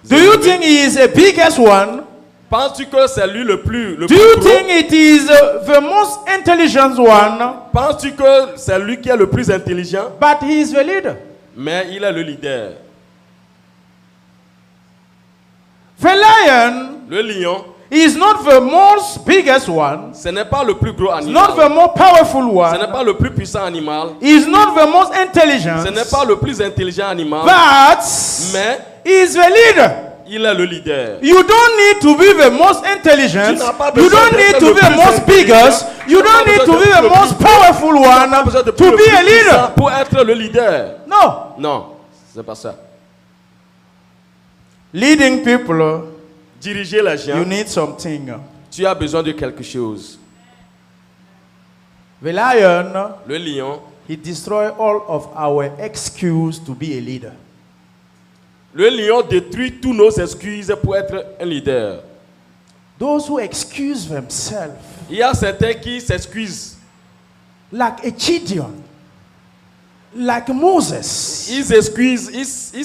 Do you
élevé.
think he is the biggest one?
Penses-tu que c'est lui le plus
Do you
gros?
think it is the most intelligent one?
Penses-tu que c'est lui qui est le plus intelligent?
But he is the leader.
Mais il est le leader.
The lion
Le lion,
is not the most biggest one.
ce n'est pas le plus gros
It's not the
animal.
more powerful
Ce n'est
one.
pas le plus puissant animal.
He's not the most intelligent.
Ce n'est pas le plus intelligent animal.
But
Mais
he is the leader.
il est le leader.
You don't need to be the most intelligent.
Tu n'as pas
You
besoin
don't need
d'être
to
le
be the
plus
most
intelligent.
biggest. You
Tu n'as
don't
pas
need
besoin
to be
d'être
the
le
most
plus-
powerful
Tu n'as pas
one
besoin de
to
le
be
plus
a leader.
puissant pour être le leader.
No.
Non, c'est pas ça.
Leading people,
Diriger les gens,
you need something.
tu as besoin de quelque chose.
The lion,
Le lion,
he destroys all of our excuse to be a leader.
le lion détruit tous nos excuses pour être un leader.
Those who excuse themselves,
Il y a certains qui s'excusent.
like a Gideon, like Moses.
Ils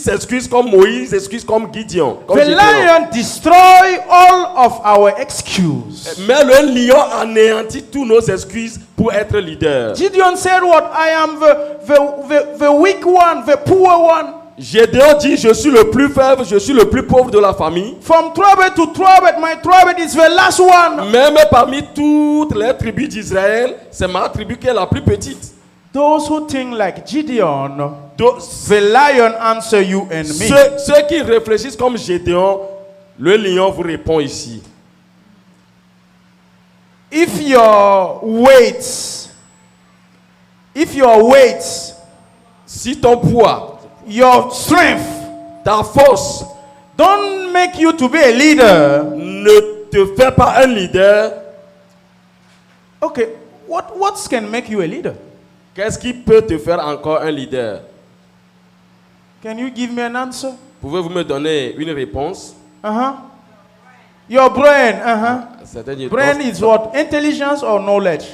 s'excusent comme Moïse, ils s'excusent comme Gideon. Comme
The
Gédéon.
lion destroys all of our excuses.
Mais le lion anéantit tous nos excuses pour être leader.
Gideon said, "What? I am the weak one, the poor one.
Gédéon dit, je suis le plus faible, je suis le plus pauvre de la famille.
From tribe to tribe, my tribe is the last one."
Même parmi toutes les tribus d'Israël, c'est ma tribu qui est la plus petite.
Those who think like Gideon,
Donc,
the lion answer you and me.
ceux qui réfléchissent comme Gédéon, le lion vous répond ici.
If your weight,
Si ton poids,
your strength
ta force
don't make you to be a leader,
ne te fait pas un leader,
okay, what can make you a leader?
qu'est-ce qui peut te faire encore un leader?
Can you give me an answer?
Pouvez-vous me donner une réponse?
Your brain,
Certaines
Brain
réponses,
is what? Intelligence or knowledge?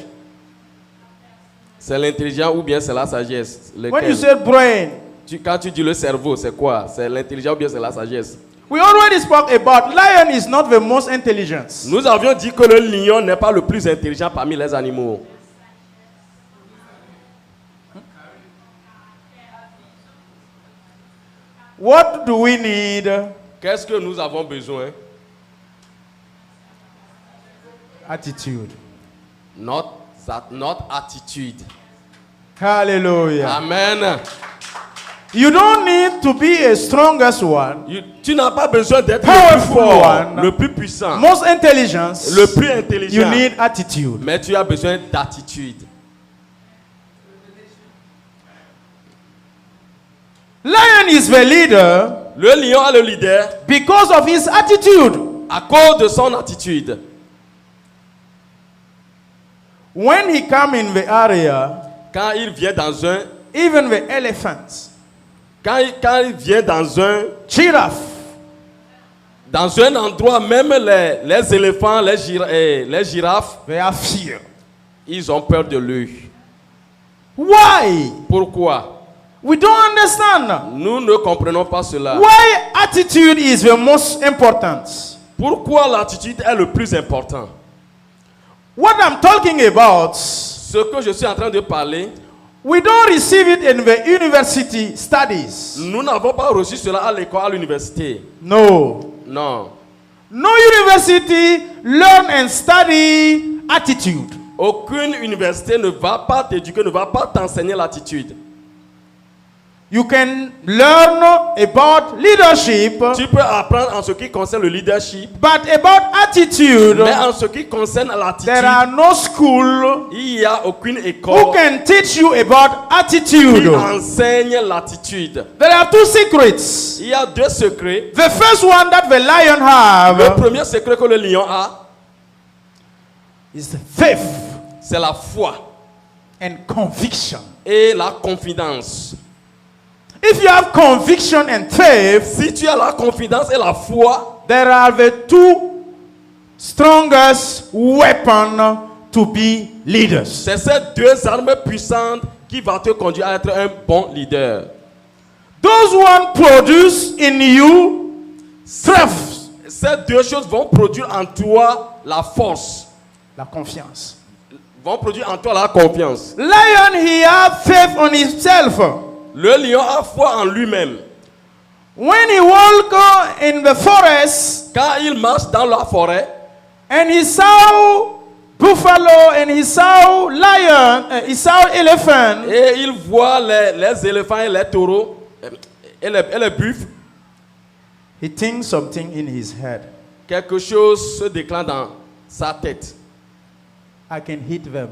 c'est l'intelligence ou bien c'est la sagesse?
When
Lequel?
you say brain,
Quand tu dis le cerveau, c'est quoi? C'est l'intelligence ou bien c'est la sagesse?
we already spoke about lion is not the most intelligent.
Nous avions dit que le lion n'est pas le plus intelligent parmi les animaux.
What do we need?
Qu'est-ce que nous avons besoin?
Attitude.
Not attitude.
Hallelujah.
Amen.
You don't need to be a strongest one,
Tu n'as pas besoin d'être
Powerful
le plus fort,
one.
le plus puissant,
most intelligence.
le plus intelligent.
You need attitude.
Mais tu as besoin d'attitude.
Lion is the leader
Le lion est le leader
because of his attitude.
à cause de son attitude.
When he come in the area,
Quand il vient dans un,
even the elephants,
quand il vient dans un endroit, même les éléphants, les girafes,
they have fear.
ils ont peur de lui.
Why?
Pourquoi?
We don't understand.
Nous ne comprenons pas cela.
Why attitude is the most important?
Pourquoi l'attitude est le plus important?
What I'm talking about,
Ce que je suis en train de parler,
we don't receive it in the university studies.
nous n'avons pas reçu cela à l'école, à l'université.
No.
Non.
No university learn and study attitude.
Aucune université ne va pas t'éduquer, ne va pas t'enseigner l'attitude.
You can learn about leadership,
Tu peux apprendre en ce qui concerne le leadership,
but about attitude,
mais en ce qui concerne l'attitude,
there are no school
il n'y a aucune
who
école
can teach you about
qui
attitude.
enseigne l'attitude.
There are two secrets.
Il y a deux secrets.
The first one that the lion
Le
have
premier secret que le lion a,
is the faith
c'est la foi
and conviction.
et la confidence.
If you have conviction and faith,
Si tu as la confidence et la foi,
there are the two strongest weapons to be leaders.
c'est ces deux armes puissantes qui vont te conduire à être un bon leader.
Those one produce in you strength,
Ces deux choses vont produire en toi la force,
la confiance.
vont produire en toi la confiance.
Lion, he have faith on himself.
Le lion a foi en lui-même.
When he walk in the forest
Quand il marche dans la forêt
and he saw buffalo and he saw lion, he saw elephant,
et il voit les éléphants et les taureaux et les buffles,
he thinks something in his head.
quelque chose se déclenche dans sa tête.
I can hit them.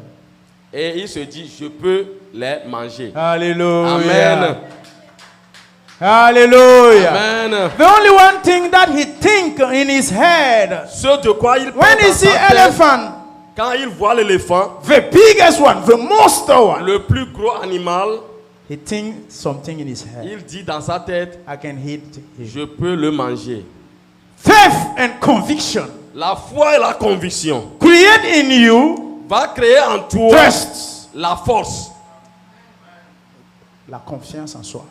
Et il se dit, je peux les manger.
Hallelujah.
Amen.
Hallelujah.
Amen.
The only one thing that he think in his head,
Ce de quoi il
when
pense
he
dans
see
sa tête,
elephant,
quand il voit l'éléphant,
the biggest one, the monster one,
le plus gros animal,
he think something in his head.
il dit dans sa tête,
I can hit him.
je peux le manger.
Faith and conviction
La foi et la conviction
create in you
va créer en toi
trust,
la force.
la confiance en soi.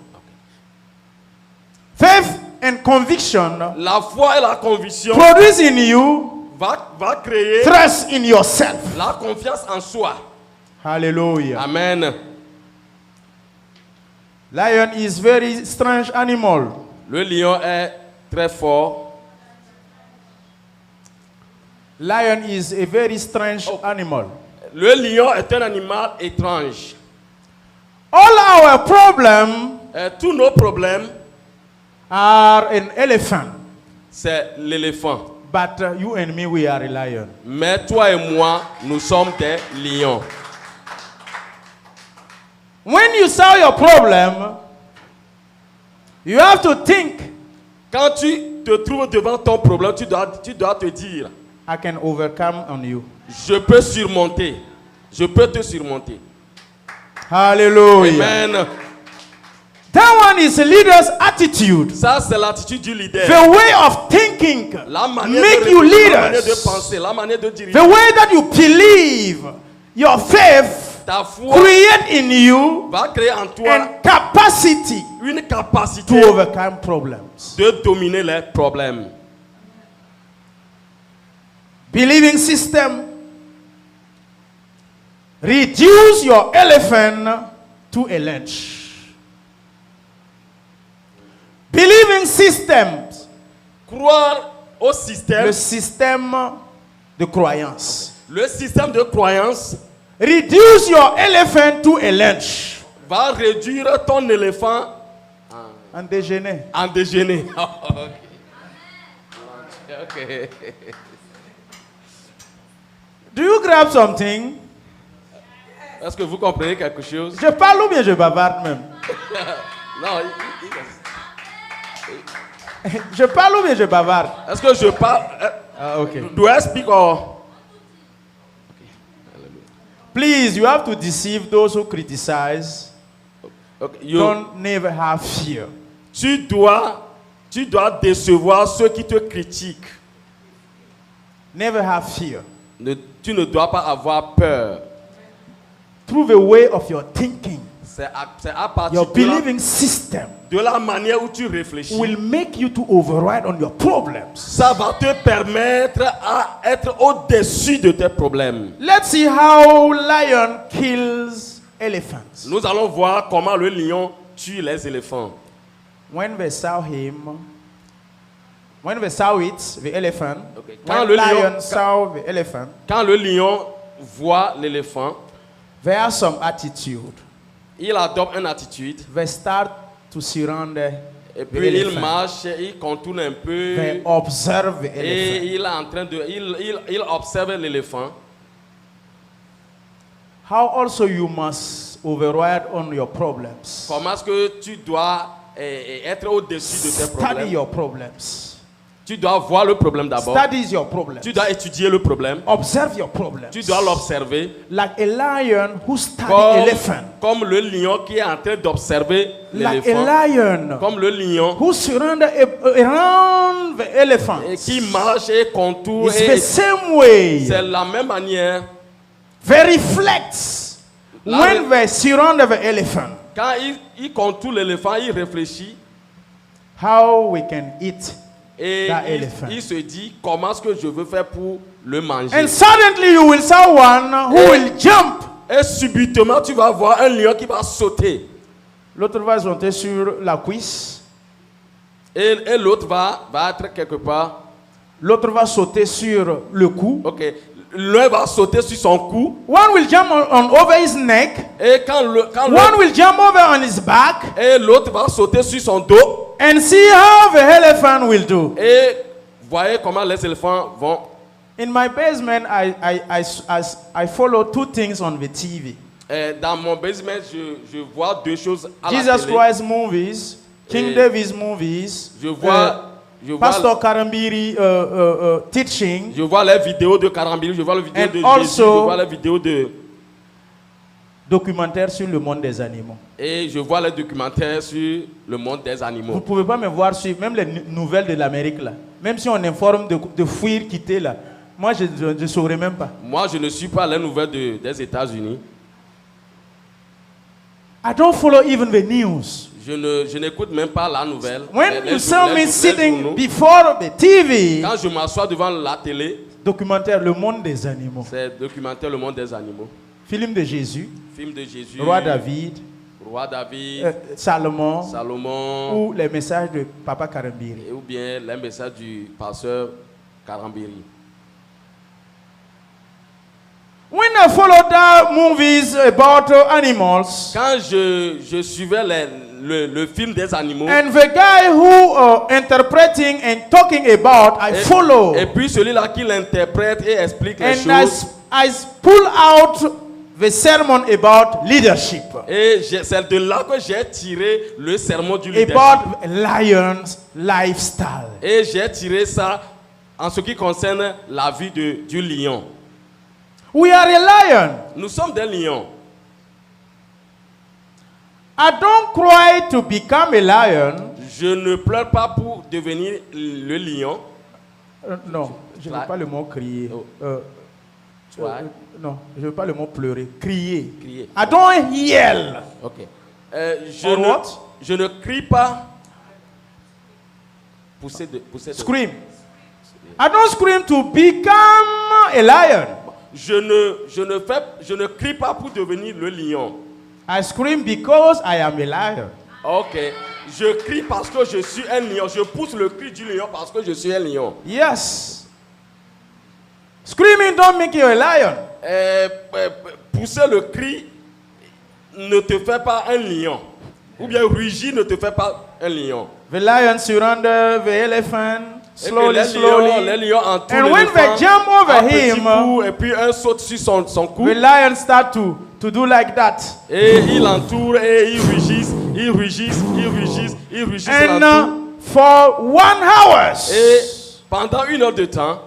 Faith and conviction
La foi et la conviction
produce in you
va créer
trust in yourself.
la confiance en soi.
Hallelujah.
Amen.
Lion is very strange animal.
Le lion est très fort.
Lion is a very strange animal.
Le lion est un animal étrange.
All our problems
Tous nos problèmes,
are an elephant,
c'est l'éléphant.
but you and me, we are a lion.
Mais toi et moi, nous sommes des lions.
When you solve your problem, you have to think,
Quand tu te trouves devant ton problème, tu dois te dire,
I can overcome on you.
je peux surmonter. Je peux te surmonter.
Hallelujah.
Amen.
That one is a leader's attitude.
Ça, c'est l'attitude du leader.
The way of thinking
La manière
make
de
you
réfléchir, la manière de
leaders.
penser, la manière de diriger.
The way that you believe, your faith
Ta foi
create in you
va créer en toi
and capacity
une
to
capacité
overcome problems.
de dominer les problèmes.
Believing system reduce your elephant to a lunch. Believing systems,
Croire au
le
système,
système de croyance.
le système de croyance
Reduce your elephant to a lunch.
va réduire ton éléphant
En déjeuner.
en déjeuner. Okay.
Do you grab something?
Est-ce que vous comprenez quelque chose?
Je parle ou bien je bavarde même?
Non.
Je parle ou bien je bavarde?
Est-ce que je parle?
Ah, okay.
Do I speak or?
Please, you have to deceive those who criticize.
Okay, you,
Don't never have fear.
tu dois décevoir ceux qui te critiquent.
Never have fear.
Tu ne dois pas avoir peur.
Through the way of your thinking,
C'est à partir
your believing system
de la manière où tu réfléchis.
will make you to override on your problems.
Ça va te permettre à être au-dessus de tes problèmes.
Let's see how lion kills elephants.
Nous allons voir comment le lion tue les éléphants.
When they saw it, the elephant,
Okay.
when
le
lion saw the elephant,
Quand le lion voit l'éléphant,
there are some attitude.
il adopte une attitude
They start to surround
et
the
puis il
elephant.
marche, il contourne un peu
They observe the
et
elephant.
il est en train de il observe l'éléphant.
How also you must override on your problems.
Comment est-ce que tu dois être au-dessus de tes
Study
problèmes?
your problems.
Tu dois voir le problème d'abord.
Study your problem.
Tu dois étudier le problème.
Observe your problem.
Tu dois l'observer.
Like a lion who study
Comme,
elephant.
comme le lion qui est en train d'observer
Like
l'éléphant.
a lion
Comme le lion
who surround around the elephant.
et qui marche et contourne.
It's the same way.
C'est la même manière.
They reflect when they surround the elephant.
Quand il contourne l'éléphant, il réfléchit.
How we can eat
Et
that elephant.
il se dit comment est-ce que je veux faire pour le manger.
And suddenly you will see one who will jump.
Et subitement tu vas voir un lion qui va sauter.
L'autre va sauter sur la cuisse.
Et l'autre va être quelque part.
L'autre va sauter sur le cou.
Ok. L'un va sauter sur son cou.
One will jump on over his neck.
Et quand
One will jump over on his back.
Et l'autre va sauter sur son dos.
And see how the elephant will do.
Et voyez comment les éléphants vont.
In my basement, I follow two things on the TV.
Dans mon basement, je vois deux choses à la
Jesus
télé.
Christ movies, King David's movies,
Je vois
Pastor Karambiri teaching,
je vois les vidéos de Karambiri, je vois les vidéos
And
de Jésus,
also-
je vois les vidéos de...
documentaire sur le monde des animaux.
Et je vois les documentaires sur le monde des
Vous
animaux.
ne pouvez pas me voir suivre, même les nouvelles de l'Amérique là. Même si on informe de fuir, quitter là. Moi, je ne saurais même pas.
Moi, je ne suis pas les nouvelles des États-Unis.
I don't follow even the news.
Je n'écoute même pas la nouvelle.
When
Les
you saw me
les
sitting
journaux.
before the TV,
Quand je m'assois devant la télé,
documentaire Le Monde des Animaux,
c'est documentaire Le Monde des animaux.
film de Jésus,
Film de Jésus,
Roi David,
Roi David,
Salomon,
Salomon,
ou les messages de Papa Karambiri.
ou bien les messages du pasteur Karambiri.
When I followed the movies about animals,
Quand je suivais le film des animaux,
and the guy who interpreting and talking about, I follow.
et puis celui-là qui l'interprète et explique les
And
choses,
I pull out the sermon about leadership,
et c'est de là que j'ai tiré le sermon du leadership.
about lion's lifestyle.
Et j'ai tiré ça en ce qui concerne la vie du lion.
We are a lion.
Nous sommes des lions.
I don't cry to become a lion.
Je ne pleure pas pour devenir le lion.
Non, je ne veux pas le mot crier. Non, je ne veux pas le mot pleurer. Crier.
Crier.
I don't yell.
Ok.
Or what?
Je ne crie pas. Pousser de
Scream. I don't scream to become a lion.
Je ne crie pas pour devenir le lion.
I scream because I am a lion.
Ok. Je crie parce que je suis un lion. Je pousse le cri du lion parce que je suis un lion.
Yes. Screaming don't make you a lion.
Pousser le cri ne te fait pas un lion. Ou bien rugir ne te fait pas un lion.
The lion surround the elephant slowly,
Les
slowly.
lions entourent
And when they
l'éléphant,
jump over
un petit
him,
coup, et puis un saute sur son cou.
the lion start to do like that.
Et il entoure et il rugissent, ils rugissent, ils rugissent, ils rugissent.
And
l'entourent.
for 1 hour,
Et pendant 1 heure de temps,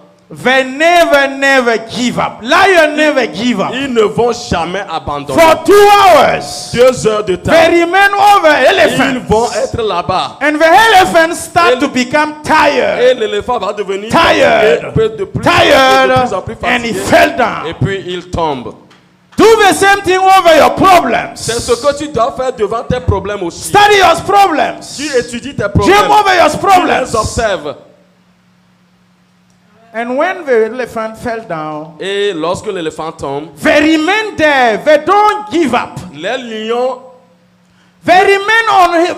they never give up. Lion never give up.
ils ne vont jamais abandonner.
For 2 hours,
2 heures de temps,
they remain over
ils
elephants.
vont être là-bas.
And the elephants start
Et
to become
Et
tired.
l'éléphant va devenir
Tired.
de plus en plus
Tired. And he
fatigué.
fell down.
Et puis il tombe.
Do the same thing over your problems.
C'est ce que tu dois faire devant tes problèmes aussi.
Study your problems.
Tu étudies tes problèmes.
Jump over your
Tu
problems.
les observes.
And when the elephant fell down,
Et lorsque l'éléphant tombe,
they remain there. They don't give up.
les lions
They remain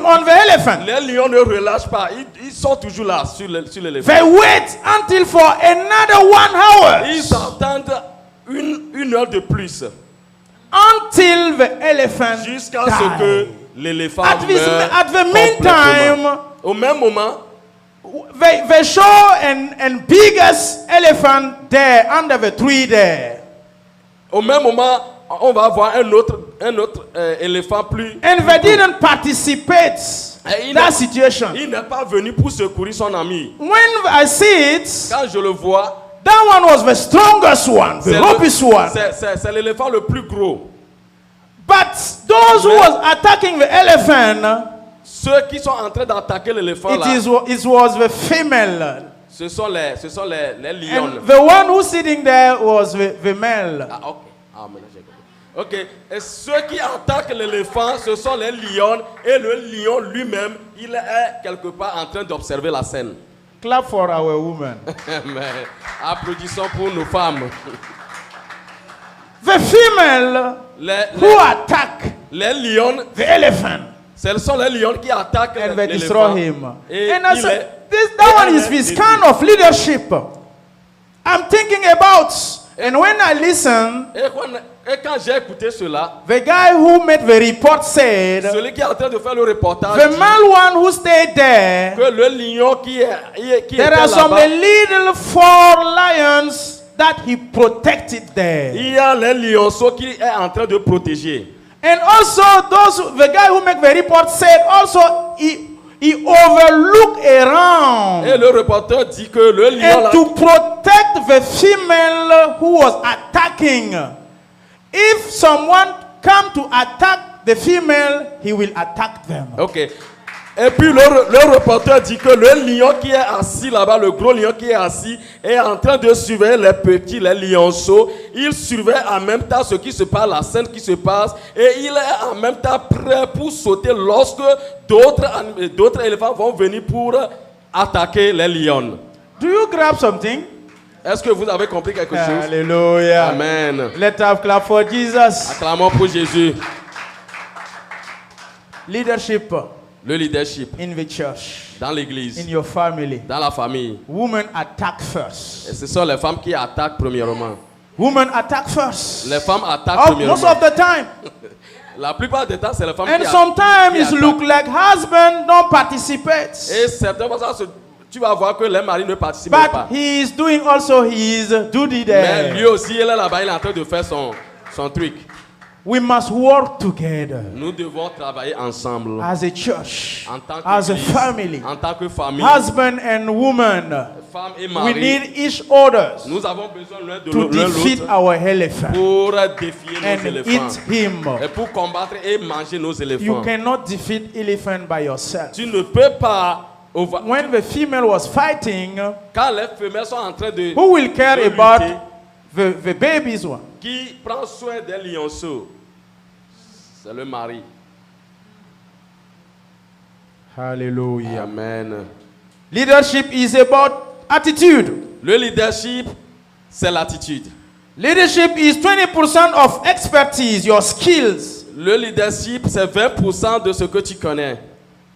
on the elephant.
ne relâchent pas. Ils sont toujours là sur l'éléphant.
They wait until for another 1 hour.
Ils attendent une heure de plus.
Until the elephant
Jusqu'à ce que l'éléphant
At the
meure
meantime,
complètement. Au même moment,
they show an biggest elephant there under the tree there.
au même moment, on va voir un autre éléphant plus.
And they didn't participate
Et
that situation.
il n'est pas venu pour secourir son ami.
When I see it,
Quand je le vois,
that one was the strongest one, the roughest one.
c'est l'éléphant le plus gros.
But those who was attacking the elephant,
Ceux qui sont en train d'attaquer l'éléphant là,
it was the female.
ce sont les lions.
And the one who's sitting there was the male.
Ah, ok. Ah, maintenant j'ai compris. Ok. Et ceux qui attaquent l'éléphant, ce sont les lions. Et le lion lui-même, il est quelque part en train d'observer la scène.
Clap for our women.
Mais applaudissons pour nos femmes.
The female who attack
les lions,
the elephant
ce sont les lions qui attaquent
and they
l'éléphant.
destroy him.
Et
And I
il
said,
est-
that one is this kind of leadership I'm thinking about. And when I listen,
Et quand j'ai écouté cela,
the guy who made the report said,
celui qui est en train de faire le reportage
the
dit
male one who stayed there,
que le lion qui
there
était
are some
là-bas,
little 4 lions that he protected there.
il y a les lionceaux qui est en train de protéger.
And also the guy who made the report said also he overlooked around.
Et le reporter dit que le lion
And
là,
to protect the female who was attacking, if someone come to attack the female, he will attack them.
ok. Et puis le reporter dit que le lion qui est assis là-bas, le gros lion qui est assis, est en train de surveiller les petits, les lionceaux. Il surveille en même temps ce qui se passe, la scène qui se passe, et il est en même temps prêt pour sauter lorsque d'autres éléphants vont venir pour attaquer les lions.
Do you grab something?
Est-ce que vous avez compris quelque chose?
Hallelujah.
Amen.
Let's have clap for Jesus.
Acclamons pour Jésus.
Leadership
Le leadership
in the church,
dans l'église,
in your family.
dans la famille.
Women attack first.
Et ce sont les femmes qui attaquent premièrement.
Women attack first.
Les femmes attaquent premièrement.
Most of the time.
La plupart du temps, c'est les femmes
And
qui
sometimes it
attaquent.
look like husband don't participate.
Et certainement, tu vas voir que les maris ne participent
But
pas.
he is doing also his duty
Mais lui
there.
aussi, il est là-bas, il est en train de faire son truc.
We must work together
Nous devons travailler ensemble.
as a church,
En tant
as a
qu'église,
family,
en tant que famille,
husband and woman.
femme et
We
mari.
need each other
Nous avons besoin l'un de
to defeat
l'autre
our elephant
pour défier nos
and
éléphants.
eat him.
Et pour combattre et manger nos
You
éléphants.
cannot defeat elephant by yourself.
Tu ne peux pas.
When the female was fighting,
Quand les femelles sont en train de.
who will care
de
about
lutter,
the babies one?
qui prend soin des lionceaux? C'est le mari.
Hallelujah.
Amen.
Leadership is about attitude.
Le leadership, c'est l'attitude.
Leadership is 20% of expertise, your skills.
Le leadership, c'est 20% de ce que tu connais.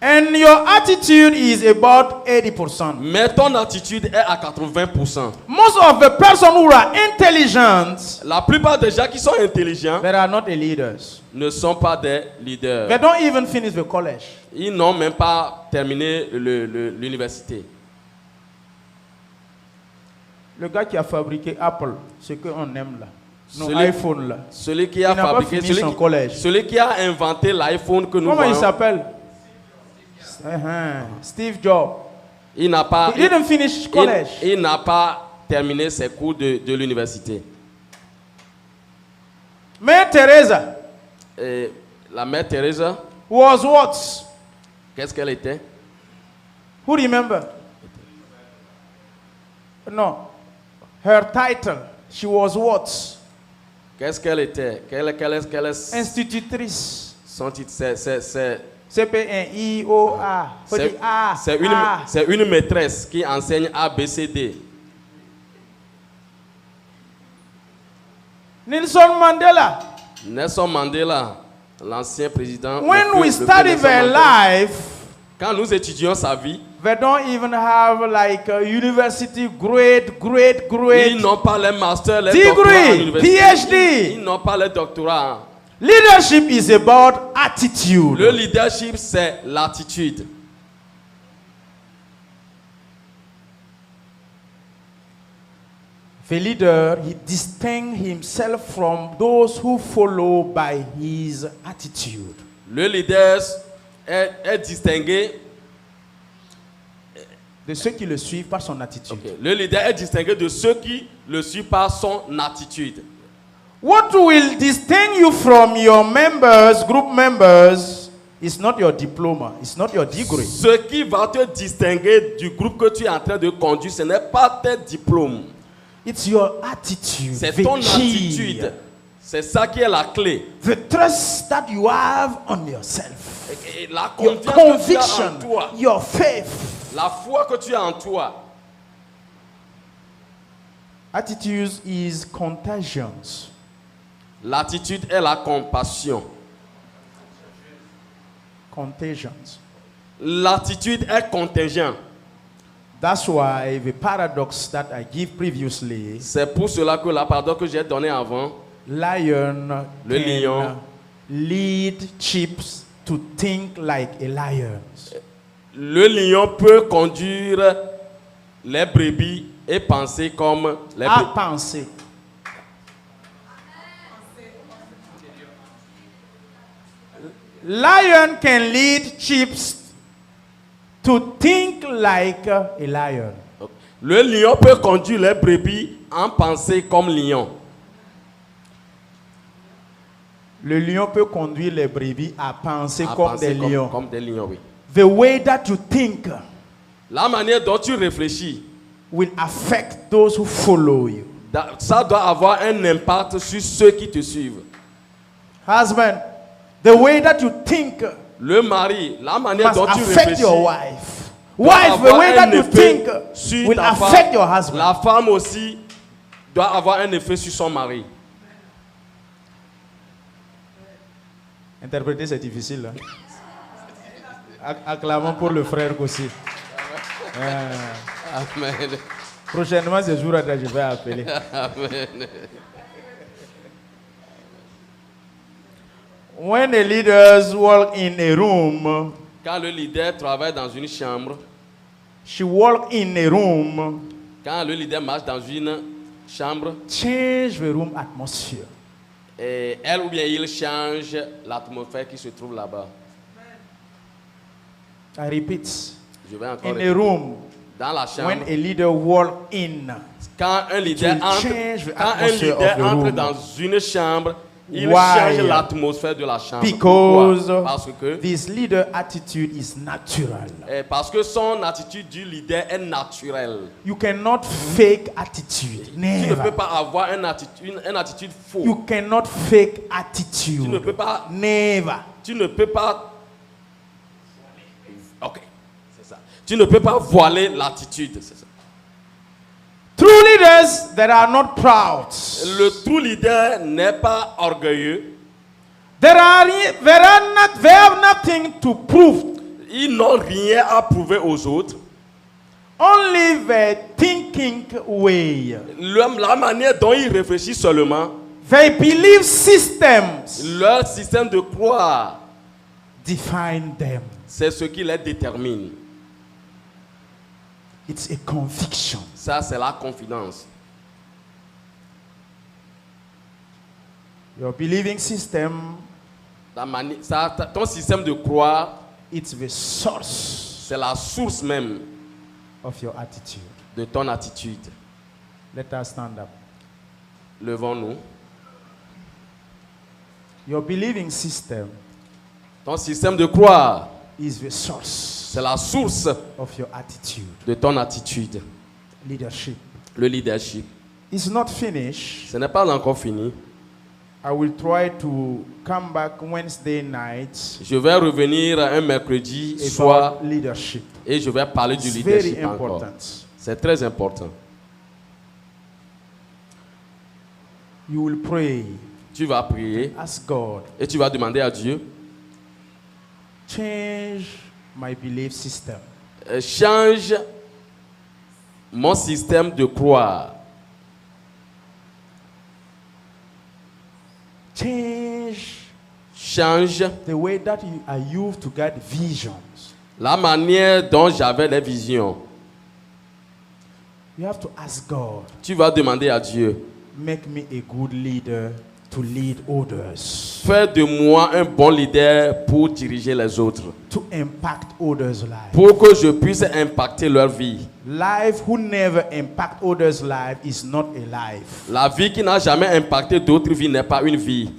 And your attitude is about 80%.
Mais ton attitude est à 80%.
Most of the persons who are intelligent,
La plupart des gens qui sont intelligents
they are not the leaders.
ne sont pas des leaders.
They don't even finish the college.
Ils n'ont même pas terminé l'université.
Le gars qui a fabriqué Apple, ce qu'on aime là, nos
Celui-
iPhones là,
Celui qui
il
a
n'a pas
fabriqué,
fini son collège.
celui qui a inventé l'iPhone que nous
Comment il
voyons,
s'appelle? Steve Jobs.
il n'a pas,
He didn't finish college.
il n'a pas terminé ses cours de l'université.
Mère Teresa
Et la mère Teresa,
was what?
qu'est-ce qu'elle était?
Who remember? No. Her title, she was what?
Qu'est-ce qu'elle était? Quelle est
Institutrice.
son titre? C'est
C-P-N-I-O-A.
c'est une maîtresse qui enseigne ABCD.
Nelson Mandela.
Nelson Mandela, l'ancien président.
When
le
we
feu
study
Nelson
their
Mandela.
life,
Quand nous étudions sa vie,
they don't even have like a university grade.
ils n'ont pas les masters, les
Degree,
doctorats à l'université.
PhD.
Ils n'ont pas les doctorats.
Leadership is about attitude.
Le leadership, c'est l'attitude.
The leader, he distinguishes himself from those who follow by his attitude.
Le leader est distingué.
de ceux qui le suivent par son attitude.
Ok. Le leader est distingué de ceux qui le suivent par son attitude.
What will distinguish you from your members, group members, is not your diploma, it's not your degree.
Ce qui va te distinguer du groupe que tu es en train de conduire, ce n'est pas tes diplômes.
It's your attitude.
C'est
the
ton
key,
attitude. C'est ça qui est la clé.
the trust that you have on yourself,
Et la
your
confiance que tu as en
conviction,
toi.
your faith.
La foi que tu as en toi.
Attitude is contagions.
L'attitude est la compassion.
Contagions.
L'attitude est contingent.
That's why the paradox that I give previously,
C'est pour cela que la pardon que j'ai donné avant,
lion
Le lion.
can lead chips to think like a lion.
le lion peut conduire les brebis et penser comme les
À
brebis.
penser. Lion can lead chips to think like a lion.
Le lion peut conduire les brebis en penser comme lion.
Le lion peut conduire les brebis à penser
À
comme
penser
des lions.
comme des lions, oui.
The way that you think
La manière dont tu réfléchis,
will affect those who follow you.
ça doit avoir un impact sur ceux qui te suivent.
Husband, the way that you think
Le mari, la manière
must
dont tu
affect
réfléchis,
your wife.
doit
Wife, the
avoir
way
un
that you
effet
think
sur
will
ta
affect
femme.
your husband.
La femme aussi doit avoir un effet sur son mari.
Interpréter, c'est difficile. Acclamons pour le frère aussi.
Amen.
Prochainement, ce jour, je vais appeler.
Amen.
When the leaders walk in a room,
Quand le leader travaille dans une chambre,
she walk in a room,
quand le leader marche dans une chambre,
change the room atmosphere.
et elle ou bien il change l'atmosphère qui se trouve là-bas.
I repeat,
Je vais encore
in a
répéter.
room,
Dans la
when
chambre,
a leader walk in,
quand un leader
will
entre,
change the
quand un
atmosphere
leader
of the
entre
room.
dans une chambre, il
Why?
change l'atmosphère de la chambre.
Because
Pourquoi? Parce que
this leader attitude is natural.
parce que son attitude du leader est naturelle.
You cannot fake attitude.
Tu ne peux
Never.
pas avoir une attitude fausse.
You cannot fake
Tu ne peux
attitude.
pas.
Never.
Tu ne peux pas. Ok, c'est ça. Tu ne peux pas voiler l'attitude. C'est ça.
True leaders that are not proud.
Le true leader n'est pas orgueilleux.
They have nothing to prove.
Ils n'ont rien à prouver aux autres.
Only the thinking way.
La manière dont ils réfléchissent seulement,
They believe systems
leur système de croire,
define them.
c'est ce qui les détermine.
It's a conviction.
Ça, c'est la confidence.
Your believing system,
Ton système de croire,
it's the source
c'est la source même
of your attitude.
de ton attitude.
Let us stand up.
Levons-nous.
Your believing system
Ton système de croire,
is the source
c'est la source
of your attitude.
de ton attitude.
Leadership.
Le leadership.
It's not finished.
Ce n'est pas encore fini.
I will try to come back Wednesday night
Je vais revenir un mercredi soir
about leadership.
et je vais parler du
It's
leadership
very
encore.
important.
C'est très important.
You will pray.
Tu vas prier
Ask God,
et tu vas demander à Dieu,
change my belief system.
change mon système de croire. Change
The way that I used to get visions.
la manière dont j'avais les visions.
You have to ask God,
Tu vas demander à Dieu,
make me a good leader to lead others,
Fais de moi un bon leader pour diriger les autres,
to impact others' lives.
pour que je puisse impacter leur vie.
Life who never impact others' life is not a life.
La vie qui n'a jamais impacté d'autres vies n'est pas une vie.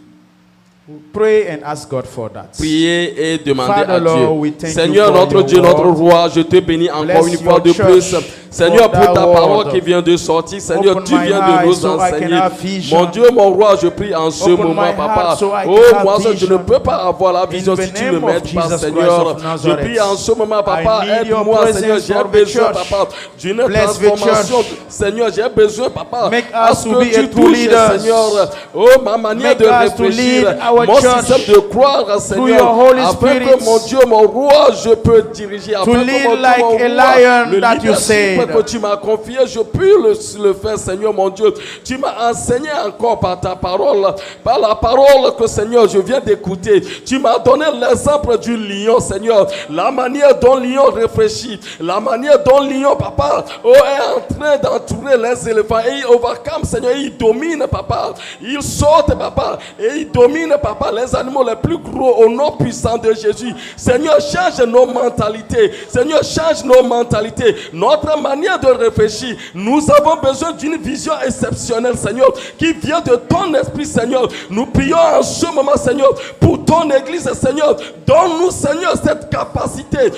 Pray and ask God for that.
Priez et demandez
Father,
à
Lord, we
Dieu.
thank
Seigneur,
you for
notre
your
Dieu, notre
word.
roi, je te bénis encore
Bless
une fois
your
de plus.
church
Seigneur,
for
pour
that
ta parole
word.
qui vient de sortir. Seigneur,
Open
tu
my
viens de
eyes
nous
so I can
enseigner.
have vision.
Mon Dieu, mon roi, je prie en ce
Open
moment,
my
papa.
heart so I
Oh,
can have
moi, je ne
vision.
peux pas avoir la vision
In the
si tu ne
name of
m'aides pas,
Jesus
Seigneur.
Christ of
Je
Nazareth.
prie en ce moment, papa,
I need your
aide-moi,
presence
Seigneur. J'ai
for the
besoin,
church.
papa, d'une
Bless the
transformation.
church.
Seigneur, j'ai besoin, papa,
Make
à
us
ce
to
que
be a
tu
true
touches,
leaders.
Seigneur. Oh, ma manière
Make
de
us to
réfléchir,
lead our
mon
church
système de croire, Seigneur,
your Holy
afin
Spirit.
que mon Dieu, mon roi, je peux diriger, afin que mon
lead
Dieu,
like
mon
a
roi,
lion
le
that you
leadership
said.
que tu m'as confié, je peux le faire, Seigneur, mon Dieu. Tu m'as enseigné encore par ta parole, par la parole que, Seigneur, je viens d'écouter. Tu m'as donné l'exemple du lion, Seigneur, la manière dont le lion réfléchit, la manière dont le lion, papa, est en train d'entourer les éléphants et il overcome, Seigneur, il domine, papa, il saute, papa, et il domine, papa, les animaux les plus gros au nom puissant de Jésus. Seigneur, change nos mentalités. Seigneur, change nos mentalités, notre manière de réfléchir. Nous avons besoin d'une vision exceptionnelle, Seigneur, qui vient de ton esprit, Seigneur. Nous prions en ce moment, Seigneur, pour ton église, Seigneur. Donne-nous, Seigneur, cette capacité,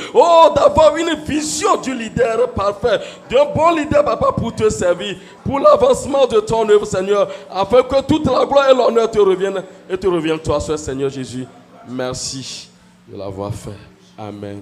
d'avoir une vision du leader parfait, d'un bon leader, papa, pour te servir, pour l'avancement de ton œuvre, Seigneur, afin que toute la gloire et l'honneur te reviennent et te reviennent, toi, Seigneur Jésus. Merci de l'avoir fait. Amen.